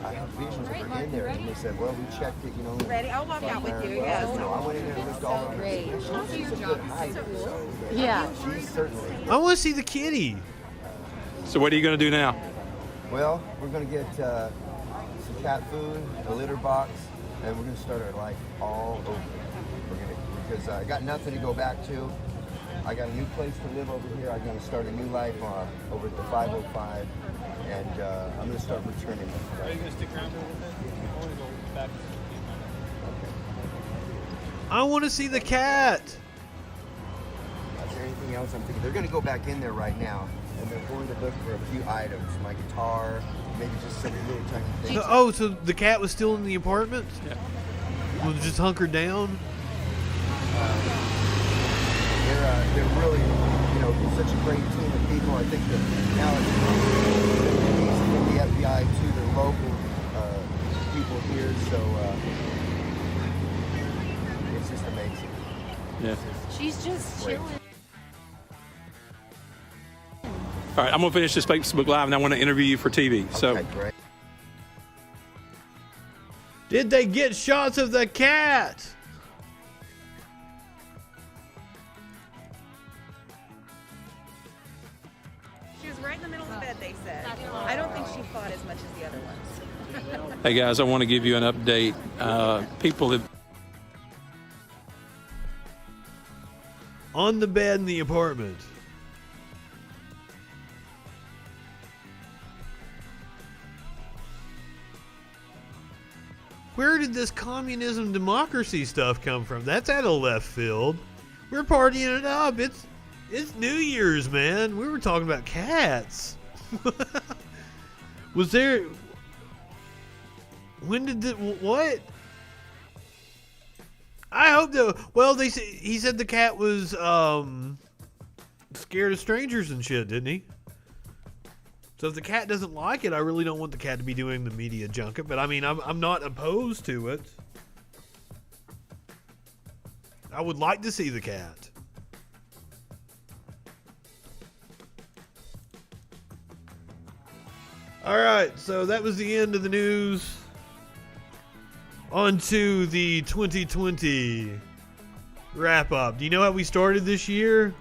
I have visions of her in there, and they said, well, we checked it, you know. Ready? I'll walk out with you. Yes. You know, I went in there and looked all over. Great. She's a good hiker. So, Yeah. She's certainly. I want to see the kitty. So what are you going to do now? Well, we're going to get some cat food, a litter box, and we're going to start our life all over. Because I got nothing to go back to. I got a new place to live over here. I'm going to start a new life over at the 505, and I'm going to start returning. Are you going to stick around for a little bit? I want to go back. I want to see the cat. Is there anything else I'm thinking? They're going to go back in there right now, and they're going to look for a few items, my guitar, maybe just some little tiny things. Oh, so the cat was still in the apartment? Yeah. Was just hunkered down? They're really, you know, such a great team of people. I think that now it's from the FBI to the local people here, so it's just amazing. Yeah. She's just great. chilling. All right, I'm going to finish this Facebook Live, and I want to interview you for TV. So. Okay, great. Did they get shots of the cat? She was right in the middle of the bed, they said. I don't think she fought as much as the other ones. Hey guys, I want to give you an update. People have On the bed in the apartment. Where did this communism democracy stuff come from? That's out of left field. We're partying it up. It's New Year's, man. We were talking about cats. Was there... When did the... What? I hope that... Well, he said the cat was scared of strangers and shit, didn't he? So if the cat doesn't like it, I really don't want the cat to be doing the media junket. But I mean, I'm not opposed to it. I would like to see the cat. All right, so that was the end of the news. On to the 2020 wrap up. Do you know how we started this year?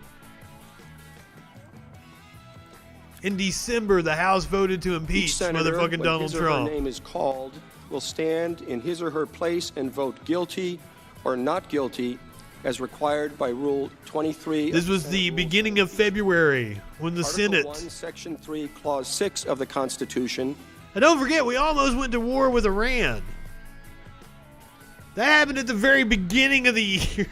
In December, the House voted to impeach motherfucking Donald Trump. His or her name is called, will stand in his or her place and vote guilty or not guilty as required by Rule 23. This was the beginning of February when the Senate... 1, Section 3, Clause 6 of the Constitution. And don't forget, we almost went to war with Iran. That happened at the very beginning of the year.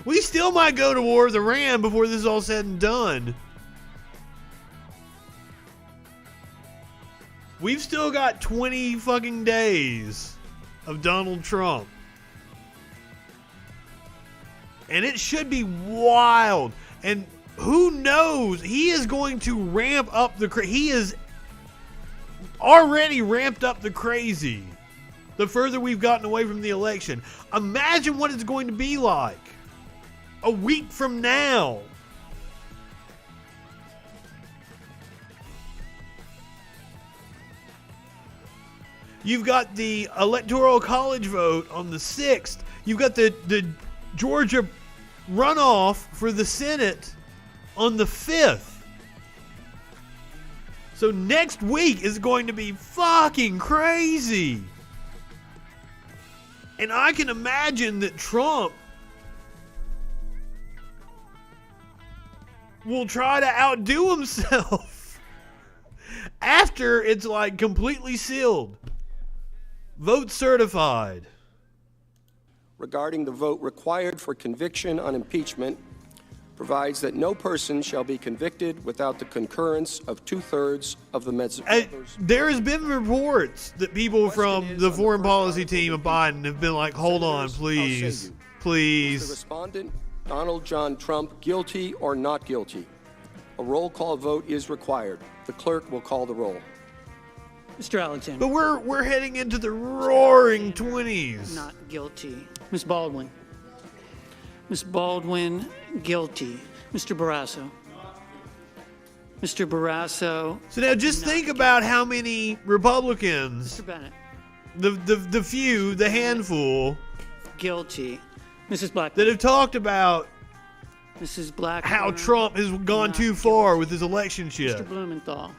We still might go to war with Iran before this is all said and done. We've still got 20 fucking days of Donald Trump. And it should be wild. And who knows? He is going to ramp up the he is already ramped up the crazy. The further we've gotten away from the election. Imagine what it's going to be like a week from now. You've got the Electoral College vote on the 6th. You've got the Georgia runoff for the Senate on the 5th. So next week is going to be fucking crazy. And I can imagine that Trump will try to outdo himself after it's like completely sealed. Vote certified. Regarding the vote required for conviction on impeachment, provides that no person shall be convicted without the concurrence of 2/3 of the members. There has been reports that people from the foreign policy team of Biden have been like, hold on, please, please. Is the respondent, Donald John Trump, guilty or not guilty? A roll call vote is required. The clerk will call the roll. Mr. Alexander. But we're heading into the roaring 20s. Not guilty. Ms. Baldwin. Ms. Baldwin, guilty. Mr. Barrasso. Mr. Barrasso. So now just think about how many Republicans, Mr. Bennett. the few, the handful, guilty. Mrs. Black. that have talked about Mrs. Black. how Trump has gone too far with his electionship. Mr. Blumenthal.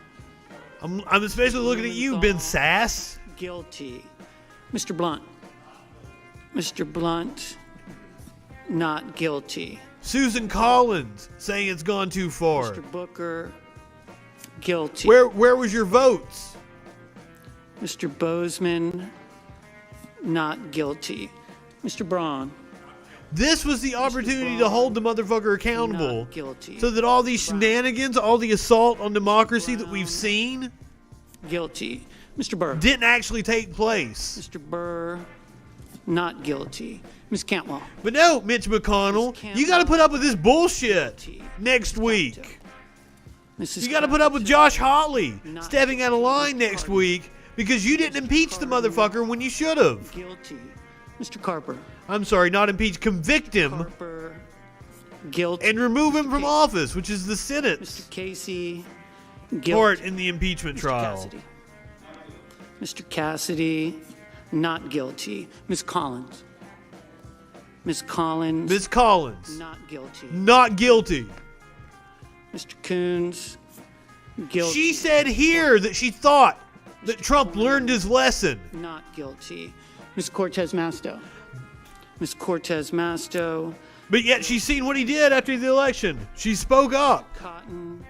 I'm especially looking at you, Ben Sass. Guilty. Mr. Blunt. Mr. Blunt, not guilty. Susan Collins saying it's gone too far. Mr. Booker, guilty. Where was your votes? Mr. Bozeman, not guilty. Mr. Braun. This was the opportunity to hold the motherfucker accountable. Not guilty. So that all these shenanigans, all the assault on democracy that we've seen, guilty. Mr. Burr. didn't actually take place. Mr. Burr, not guilty. Ms. Cantwell. But no, Mitch McConnell, you got to put up with this bullshit next week. You got to put up with Josh Hawley stepping out of line next week because you didn't impeach the motherfucker when you should have. Guilty. Mr. Carper. I'm sorry, not impeach, convict him. Carper, guilty. And remove him from office, which is the sentence. Mr. Casey, guilty. Part in the impeachment trial. Cassidy. Mr. Cassidy, not guilty. Ms. Collins. Ms. Collins. Ms. Collins. Not guilty. Not guilty. Mr. Coons, guilty. She said here that she thought that Trump learned his lesson. Not guilty. Ms. Cortez Masto. Ms. Cortez Masto. But yet she's seen what he did after the election. She spoke up. Cotton,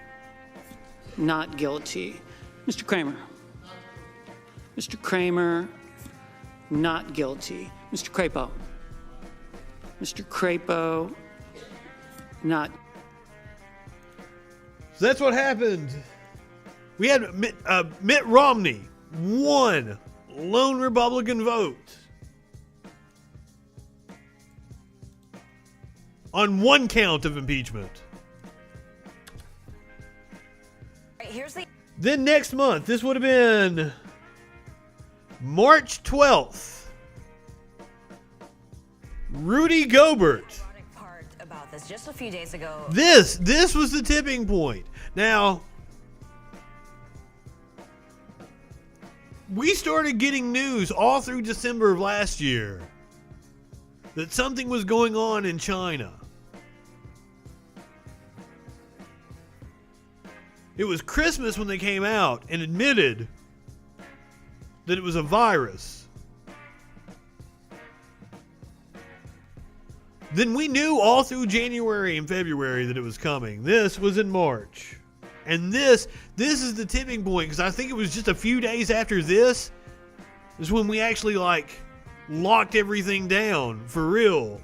not guilty. Mr. Kramer. Mr. Kramer, not guilty. Mr. Crapo. Mr. Crapo, not. So that's what happened. We had Mitt Romney, one lone Republican vote on one count of impeachment. Then next month, this would have been March 12th. Rudy Gobert. About this just a few days ago. This was the tipping point. Now, we started getting news all through December of last year that something was going on in China. It was Christmas when they came out and admitted that it was a virus. Then we knew all through January and February that it was coming. This was in March. And this is the tipping point, because I think it was just a few days after this is when we actually locked everything down for real.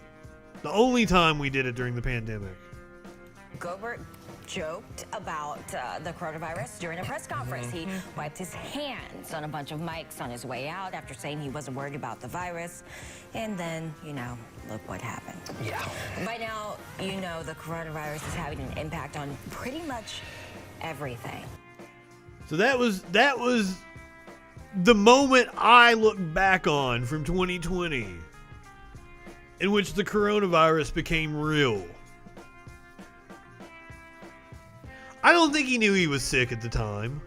The only time we did it during the pandemic. Gobert joked about the coronavirus during a press conference. He wiped his hands on a bunch of mics on his way out after saying he wasn't worried about the virus. And then, look what happened. Yeah. By now, the coronavirus is having an impact on pretty much everything. So that was the moment I look back on from 2020 in which the coronavirus became real. I don't think he knew he was sick at the time.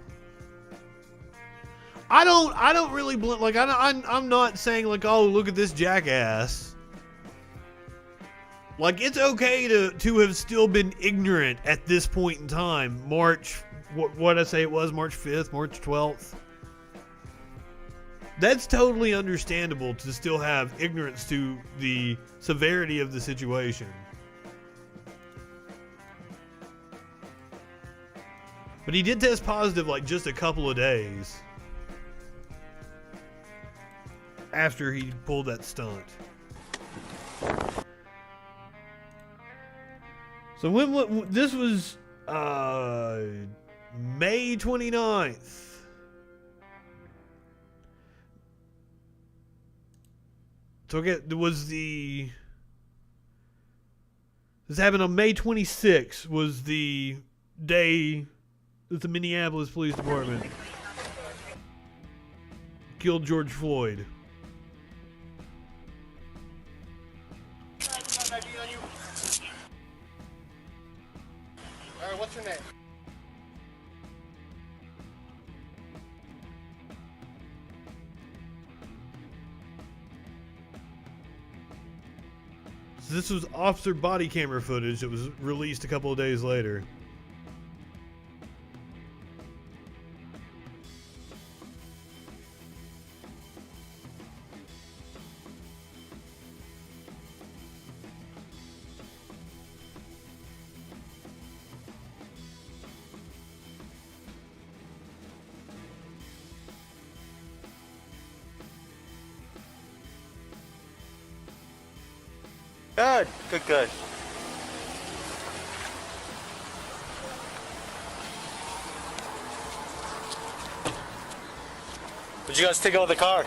I don't really I'm not saying oh, look at this jackass. It's okay to have still been ignorant at this point in time. March, what I say it was, March 5th, March 12th. That's totally understandable to still have ignorance to the severity of the situation. But he did test positive just a couple of days after he pulled that stunt. So when this was May 29th. So okay, this happened on May 26th was the day that the Minneapolis Police Department killed George Floyd. Alright, what's your name? So this was officer body camera footage that was released a couple of days later. Good, good, good. Did you guys take out the car?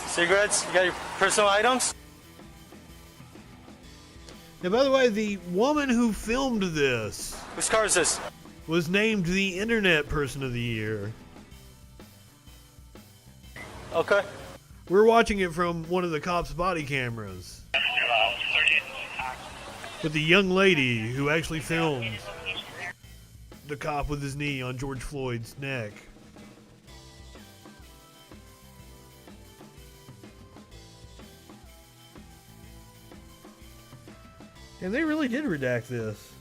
Cigarettes? You got your personal items? Now, by the way, the woman who filmed this, whose car is this? Was named the Internet Person of the Year. Okay. We're watching it from one of the cops' body cameras. With the young lady who actually filmed the cop with his knee on George Floyd's neck. And they really did redact this.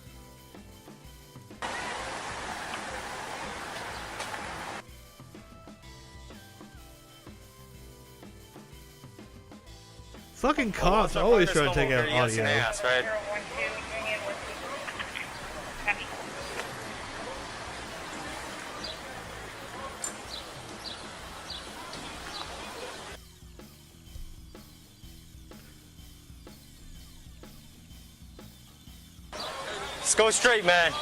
Fucking cops always try to take out audio. Ass, right? Let's go straight, man.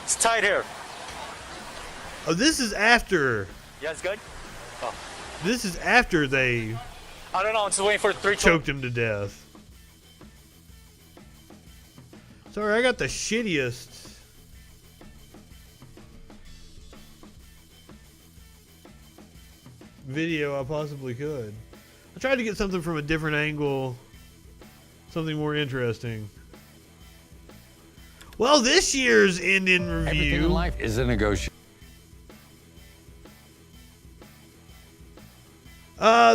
It's tight here. Oh, this is after. You guys good? Oh. This is after they I don't know. I'm just waiting for 3 choked him to death. Sorry, I got the shittiest video I possibly could. I tried to get something from a different angle, something more interesting. Well, this year's End in Review. Everything in life is a negotiation.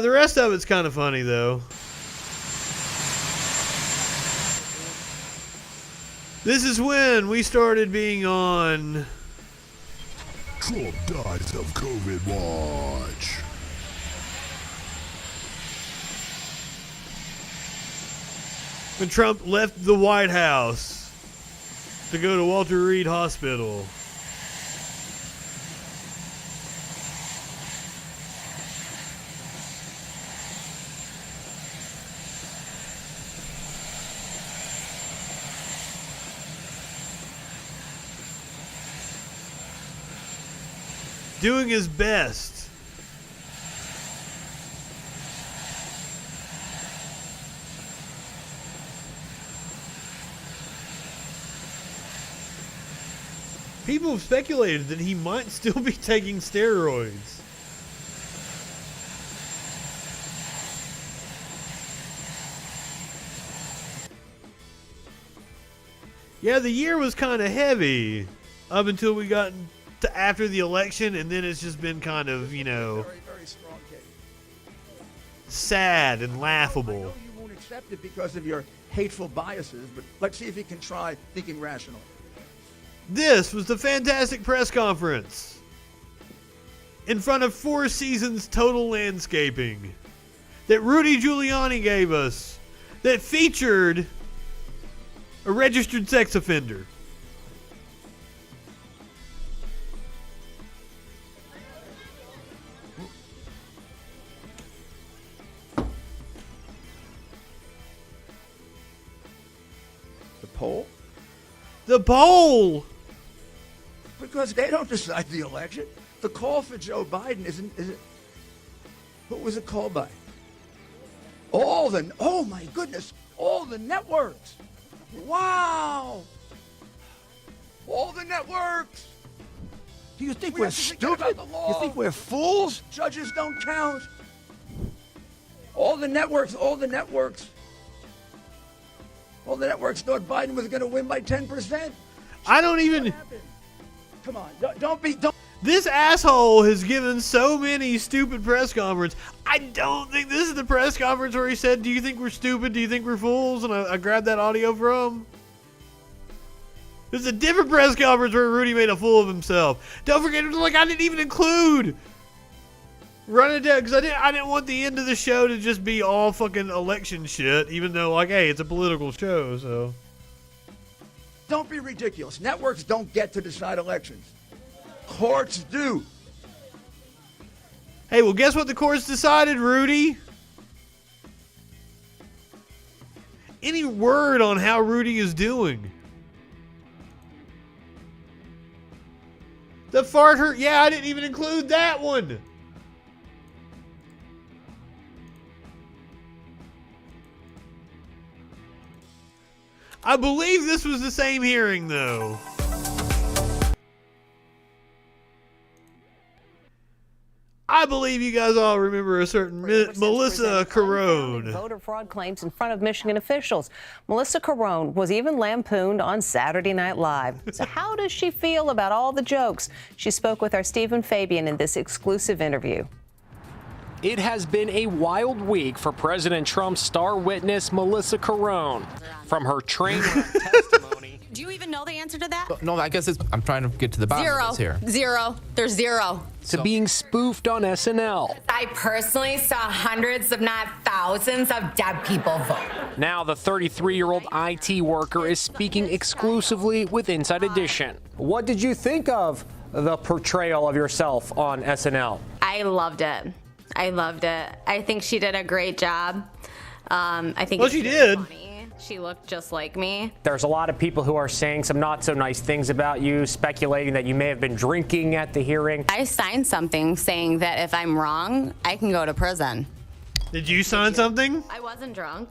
The rest of it's kind of funny, though. This is when we started being on Trump dies of COVID watch. when Trump left the White House to go to Walter Reed Hospital. Doing his best. People have speculated that he might still be taking steroids. Yeah, the year was kind of heavy up until we got to after the election, and then it's just been kind of, you know, very, very strong case. sad and laughable. I know you won't accept it because of your hateful biases, but let's see if you can try thinking rational. This was the fantastic press conference in front of Four Seasons Total Landscaping that Rudy Giuliani gave us that featured a registered sex offender. The poll? The poll! Because they don't decide the election. The call for Joe Biden isn't who was it called by? Oh my goodness, all the networks. Wow. All the networks. Do you think we're stupid? You think we're fools? Judges don't count. All the networks thought Biden was going to win by 10%. I don't even... Come on, don't. This asshole has given so many stupid press conferences. I don't think this is the press conference where he said, do you think we're stupid? Do you think we're fools? And I grabbed that audio from. This is a different press conference where Rudy made a fool of himself. Don't forget, like, I didn't even include Run It Down, because I didn't want the end of the show to just be all fucking election shit, even though, like, hey, it's a political show, so. Don't be ridiculous. Networks don't get to decide elections. Courts do. Hey, well, guess what the courts decided, Rudy? Any word on how Rudy is doing? The fart hurt. Yeah, I didn't even include that one. I believe this was the same hearing, though. I believe you guys all remember a certain Melissa Carone. Voter fraud claims in front of Michigan officials. Melissa Carone was even lampooned on Saturday Night Live. So how does she feel about all the jokes? She spoke with our Stephen Fabian in this exclusive interview. It has been a wild week for President Trump's star witness, Melissa Carone. From her train wreck testimony. Do you even know the answer to that? No, I guess I'm trying to get to the bottom of this here. Zero. There's zero. To being spoofed on SNL. I personally saw hundreds, if not thousands, of dead people vote. Now the 33-year-old IT worker is speaking exclusively with Inside Edition. What did you think of the portrayal of yourself on SNL? I loved it. I think she did a great job. I think she did. Funny. She looked just like me. There's a lot of people who are saying some not so nice things about you, speculating that you may have been drinking at the hearing. I signed something saying that if I'm wrong, I can go to prison. Did you sign something? I wasn't drunk.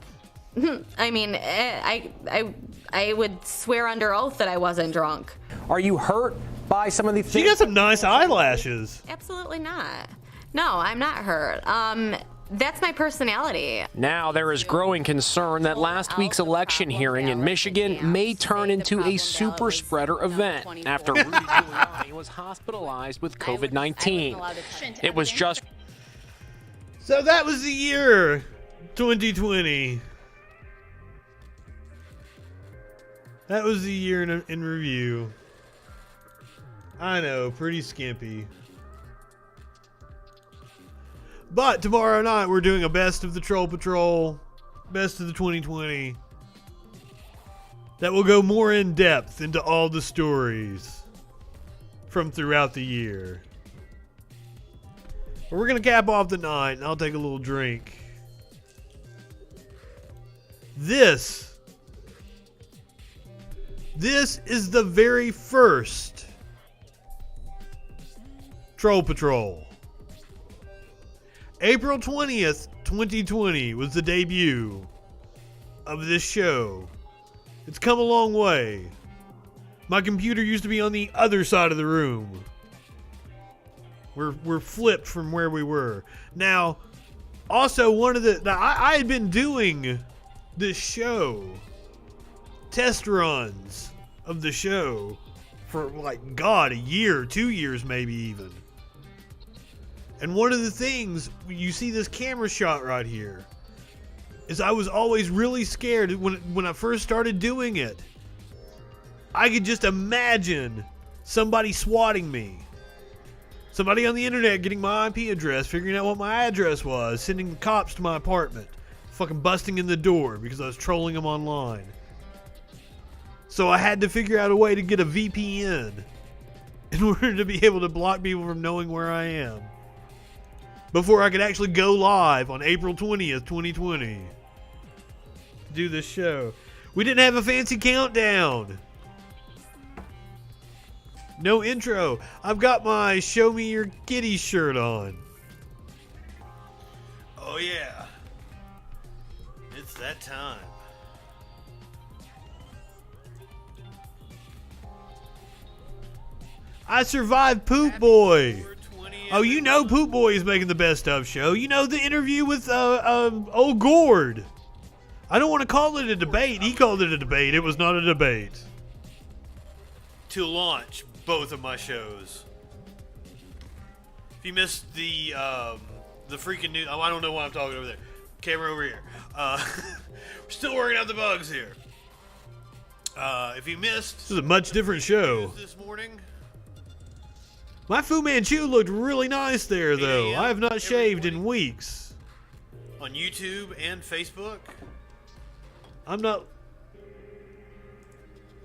I mean, I would swear under oath that I wasn't drunk. Are you hurt by some of these things? She got some nice eyelashes. Absolutely not. No, I'm not hurt. That's my personality. Now there is growing concern that last week's election hearing in Michigan may turn into a super spreader event after Rudy Giuliani was hospitalized with COVID-19. It was just... So that was the year 2020. That was the year in review. I know, pretty skimpy. But tomorrow night, we're doing a best of the Troll Patrol, best of the 2020. That will go more in depth into all the stories from throughout the year. But we're going to cap off the night, and I'll take a little drink. This is the very first Troll Patrol. April 20th, 2020 was the debut of this show. It's come a long way. My computer used to be on the other side of the room. We're flipped from where we were. Now, also I had been doing this show, test runs of the show for a year, 2 years maybe even. And one of the things, you see this camera shot right here, is I was always really scared when I first started doing it. I could just imagine somebody swatting me. Somebody on the internet getting my IP address, figuring out what my address was, sending the cops to my apartment, fucking busting in the door because I was trolling them online. So I had to figure out a way to get a VPN in order to be able to block people from knowing where I am. Before I could actually go live on April 20th, 2020 to do this show. We didn't have a fancy countdown. No intro. I've got my Show Me Your Kitty shirt on. Oh yeah. It's that time. I survived Poop Boy. Oh, you know Poop Boy is making the best of show. You know the interview with old Gord. I don't want to call it a debate. He called it a debate. It was not a debate. To launch both of my shows. If you missed the freaking news, I don't know why I'm talking over there. Camera over here. We're still working out the bugs here. If you missed, this is a much different show. This morning, my Fu Manchu looked really nice there, though. I have not shaved in weeks. On YouTube and Facebook. I'm not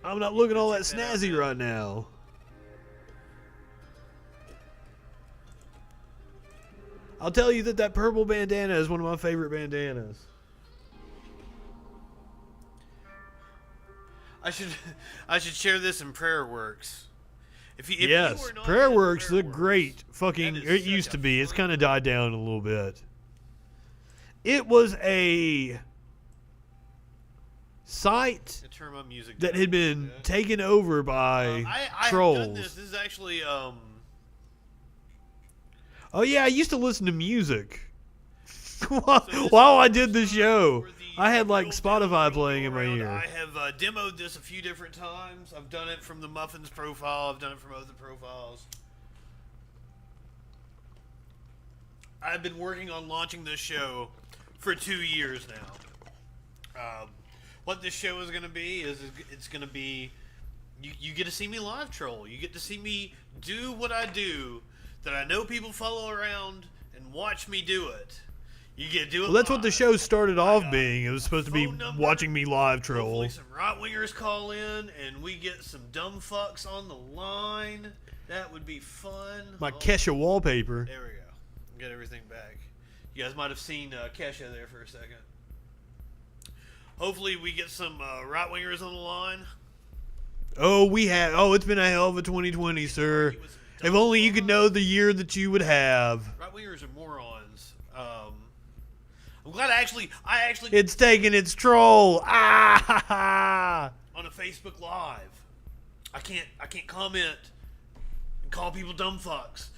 looking all that snazzy right now. I'll tell you that purple bandana is one of my favorite bandanas. I should share this in Prayer Works. If yes, Prayer Works look great. Fucking, it used to be. It's kind of died down a little bit. It was a site that had been taken over by trolls. I've done this. This is actually Oh yeah, I used to listen to music while I did the show. I had like Spotify playing in my ear. I have demoed this a few different times. I've done it from the Muffins profile. I've done it from other profiles. I've been working on launching this show for 2 years now. What this show is going to be is it's going to be you get to see me live troll. You get to see me do what I do that I know people follow around and watch me do it. You get to do it. Well, that's live. What the show started off being. It was supposed to be watching me live troll. Hopefully some right-wingers call in and we get some dumb fucks on the line. That would be fun. My Kesha wallpaper. There we go. Get everything back. You guys might have seen Kesha there for a second. Hopefully we get some right-wingers on the line. Oh, we have. Oh, it's been a hell of a 2020, sir. If only you could know the year that you would have. Right-wingers are morons. I'm glad I actually. It's taking its troll. Ah! On a Facebook Live. I can't comment and call people dumb fucks.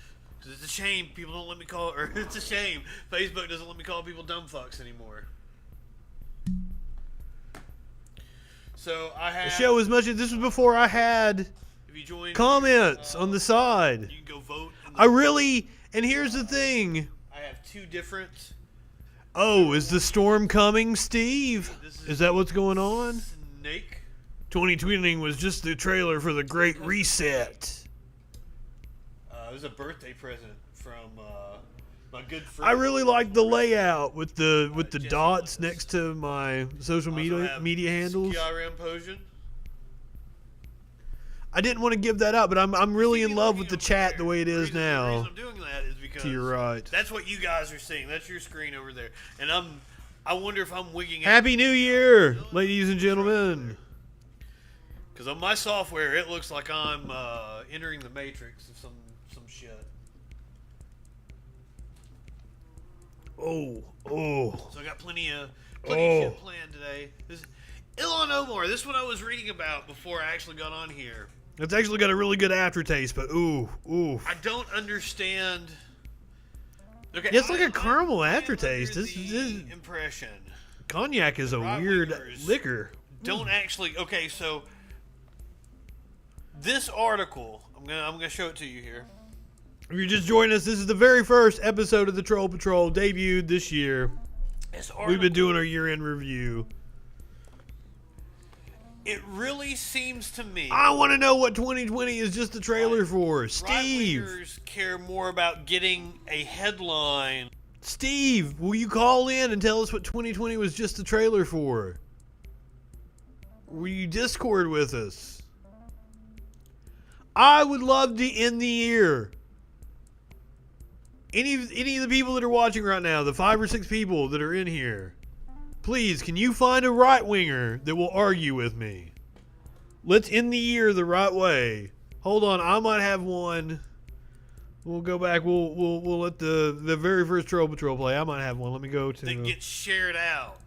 Cause it's a shame people don't let me call, or it's a shame Facebook doesn't let me call people dumb fucks anymore. So I had the show as much as this was before I had comments on the side. You can go vote. And here's the thing. I have two different. Oh, is the storm coming, Steve? Is that what's going on? Snake. 2020 was just the trailer for the Great Reset. It was a birthday present from my good friend. I really like the layout with the dots next to my social media handles. I didn't want to give that up, but I'm really in love with the chat the way it is now. The reason I'm doing that is because to your right. That's what you guys are seeing. That's your screen over there, and I wonder if I'm wigging. Happy New Year, ladies and gentlemen. Because on my software, it looks like I'm entering the matrix of some shit. Oh. So I got plenty of shit planned today. This Ilhan Omar. This one I was reading about before I actually got on here. It's actually got a really good aftertaste, but ooh. I don't understand. Okay, it's like a caramel aftertaste. This is impression. Cognac is a weird liquor. Don't actually. Okay, so this article, I'm gonna show it to you here. If you're just joining us, this is the very first episode of the Troll Patrol, debuted this year. We've been doing our year-end review. It really seems to me. I want to know what 2020 is just a trailer for. Steve. Right-wingers care more about getting a headline. Steve, will you call in and tell us what 2020 was just a trailer for? Will you Discord with us? I would love to end the year. Any of the people that are watching right now, the 5 or 6 people that are in here, please, can you find a right-winger that will argue with me? Let's end the year the right way. Hold on, I might have one. We'll go back. We'll let the very first Troll Patrol play. I might have one. Let me go to. That gets shared out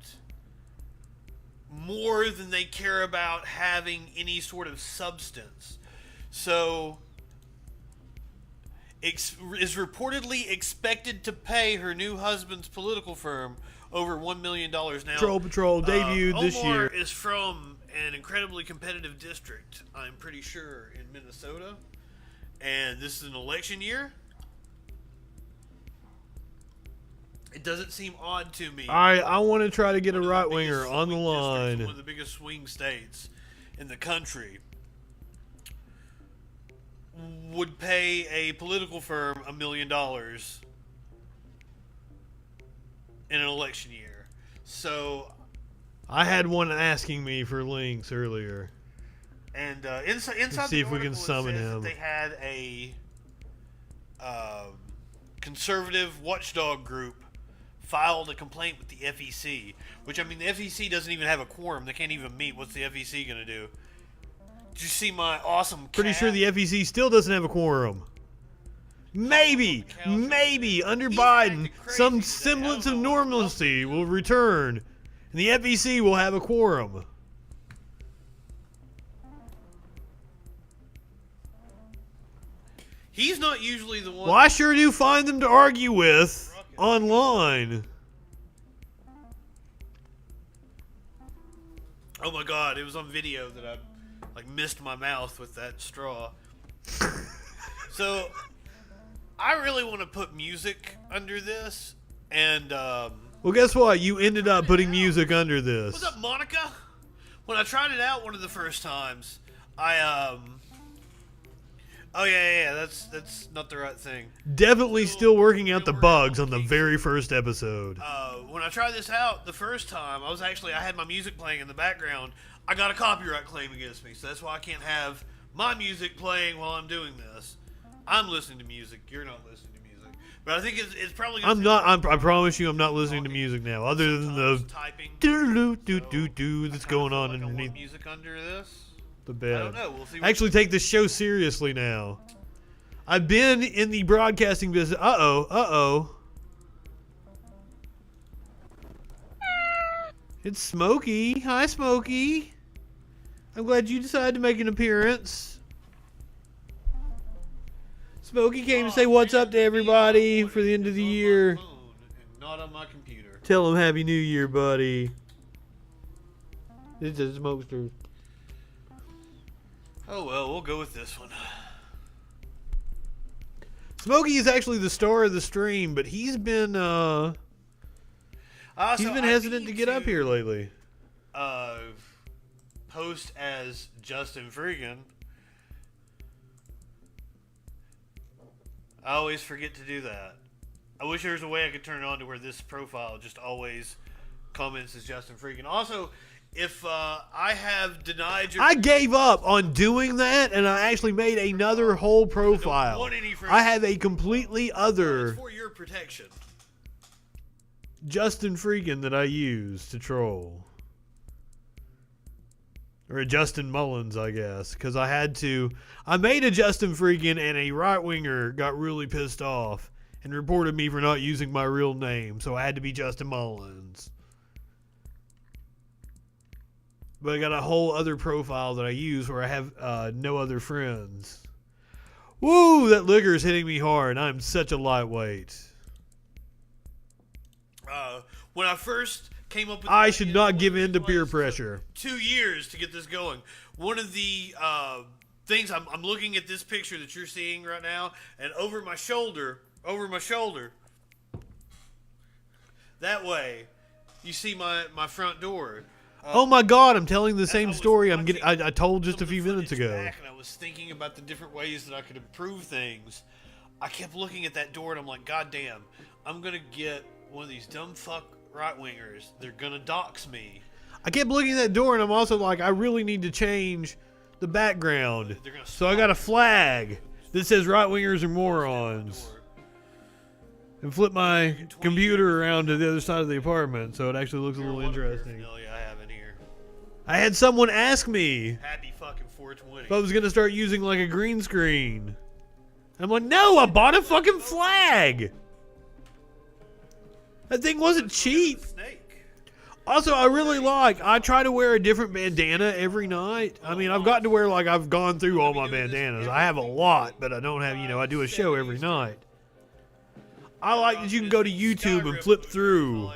more than they care about having any sort of substance. So is reportedly expected to pay her new husband's political firm over $1 million. Now, Troll Patrol debuted this Omar year. is from an incredibly competitive district, I'm pretty sure, in Minnesota. And this is an election year. It doesn't seem odd to me. I want to try to get a right winger on the line. One of the biggest swing states in the country would pay a political firm $1 million in an election year. So I had one asking me for links earlier. And inside Let's see the if we can article, it summon says him. that they had a conservative watchdog group filed a complaint with the FEC, which, I mean, the FEC doesn't even have a quorum. They can't even meet. What's the FEC going to do? Did you see my awesome cat? Pretty sure the FEC still doesn't have a quorum. Maybe under Biden, some semblance of normalcy will return, and the FEC will have a quorum. He's not usually the one. Well, I sure do find them to argue with online. Oh my God! It was on video that I missed my mouth with that straw. So I really want to put music under this, and well, guess what? You ended up putting music under this. what's up, Monica? When I tried it out one of the first times, oh yeah, that's not the right thing. Definitely still working out the bugs on the very first episode. When I tried this out the first time, I had my music playing in the background. I got a copyright claim against me, so that's why I can't have my music playing while I'm doing this. I'm listening to music. You're not listening to music, but I think it's probably. I promise you, I'm not listening to music now, other than the doo that's going on underneath music under this. the bed. I don't know. We'll see. I actually take this show seriously now. I've been in the broadcasting business. Uh-oh. It's Smokey. Hi, Smokey. I'm glad you decided to make an appearance. Smokey came to say what's up to everybody for the end of the year. Not on my computer. Tell them Happy New Year, buddy. This is Smokester. Oh well, we'll go with this one. Smokey is actually the star of the stream, but he's been hesitant to get up here lately. Post as Justin FREAKIN. I always forget to do that. I wish there was a way I could turn it on to where this profile just always comments as Justin FREAKIN. Also, if I have denied your... I gave up on doing that, and I actually made another whole profile. I have a completely other It's for your protection. Justin FREAKIN that I use to troll. Or a Justin Mullins, I guess, because I had to. I made a Justin FREAKIN, and a right-winger got really pissed off and reported me for not using my real name, so I had to be Justin Mullins. But I got a whole other profile that I use where I have no other friends. Woo, that liquor is hitting me hard. I'm such a lightweight. When I first came up with I should not give in to peer pressure. 2 years to get this going. One of the things, I'm looking at this picture that you're seeing right now, and over my shoulder, that way, you see my front door. Oh my God! I'm telling the same story I told just a few minutes ago. Back and I was thinking about the different ways that I could improve things. I kept looking at that door and I'm like, God damn, I'm gonna get one of these dumb fuck right-wingers. They're gonna dox me. I kept looking at that door and I'm also like, I really need to change the background. So I got a flag that says right-wingers are morons. And flip my computer around to the other side of the apartment so it actually looks a little interesting. I have in here. I had someone ask me Happy fucking 420. if I was going to start using like a green screen. I'm like, no, I bought a fucking flag. That thing wasn't cheap. Also, I try to wear a different bandana every night. I mean, I've gotten to where, like, I've gone through all my bandanas. I have a lot, but I don't have, I do a show every night. I like that you can go to YouTube and flip through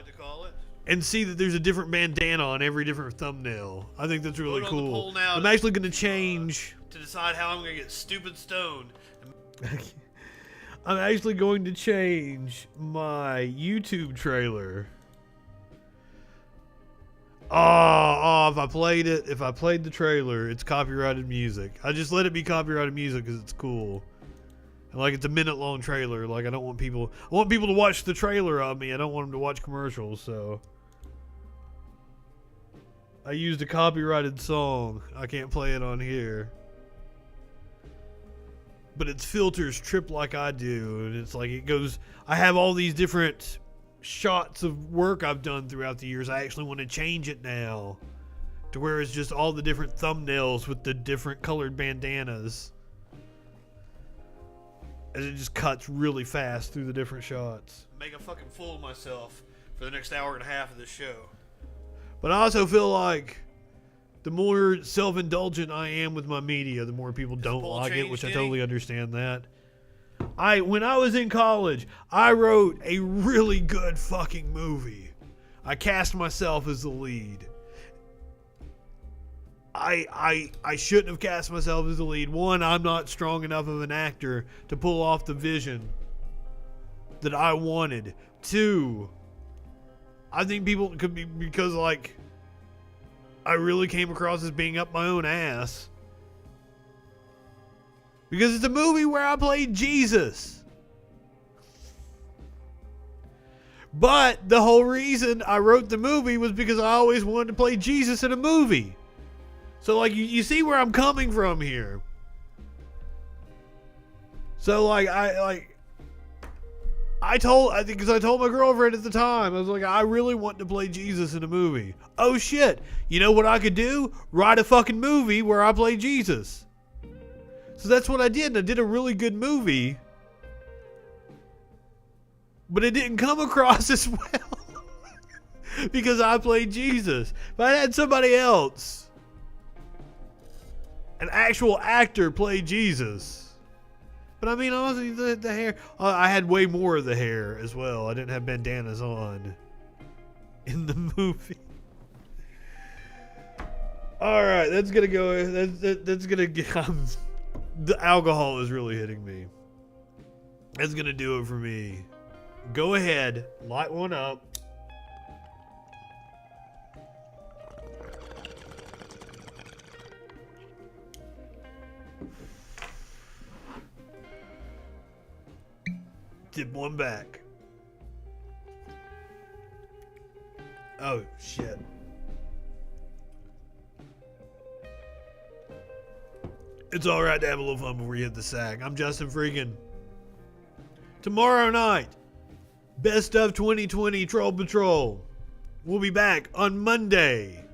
and see that there's a different bandana on every different thumbnail. I think that's really cool. I'm actually going to change... to decide how I'm going to get stupid stoned. I'm actually going to change my YouTube trailer. If I played the trailer, it's copyrighted music. I just let it be copyrighted music because it's cool. And like, it's a minute-long trailer. Like, I want people to watch the trailer of me. I don't want them to watch commercials, so... I used a copyrighted song. I can't play it on here. But its filters trip like I do, and it's like it goes... I have all these different shots of work I've done throughout the years. I actually want to change it now to where it's just all the different thumbnails with the different colored bandanas. And it just cuts really fast through the different shots. Make a fucking fool of myself for the next hour and a half of this show. But I also feel like the more self-indulgent I am with my media, the more people don't like it, which I totally understand that. When I was in college, I wrote a really good fucking movie. I cast myself as the lead. I shouldn't have cast myself as the lead. One, I'm not strong enough of an actor to pull off the vision that I wanted. Two, I think people could be, because like I really came across as being up my own ass. Because it's a movie where I played Jesus. But the whole reason I wrote the movie was because I always wanted to play Jesus in a movie. So like you see where I'm coming from here. So like I told my girlfriend at the time, I was like, I really want to play Jesus in a movie. Oh shit, you know what I could do? Write a fucking movie where I play Jesus. So that's what I did, and I did a really good movie. But it didn't come across as well. Because I played Jesus. If I had somebody else, an actual actor, play Jesus. But I mean, honestly, the hair, I had way more of the hair as well. I didn't have bandanas on in the movie. Alright, that's gonna go, that's gonna get, the alcohol is really hitting me. That's gonna do it for me. Go ahead, light one up. Dip one back. Oh, shit. It's alright to have a little fun before you hit the sack. I'm Justin Freakin. Tomorrow night, Best of 2020 Troll Patrol. We'll be back on Monday.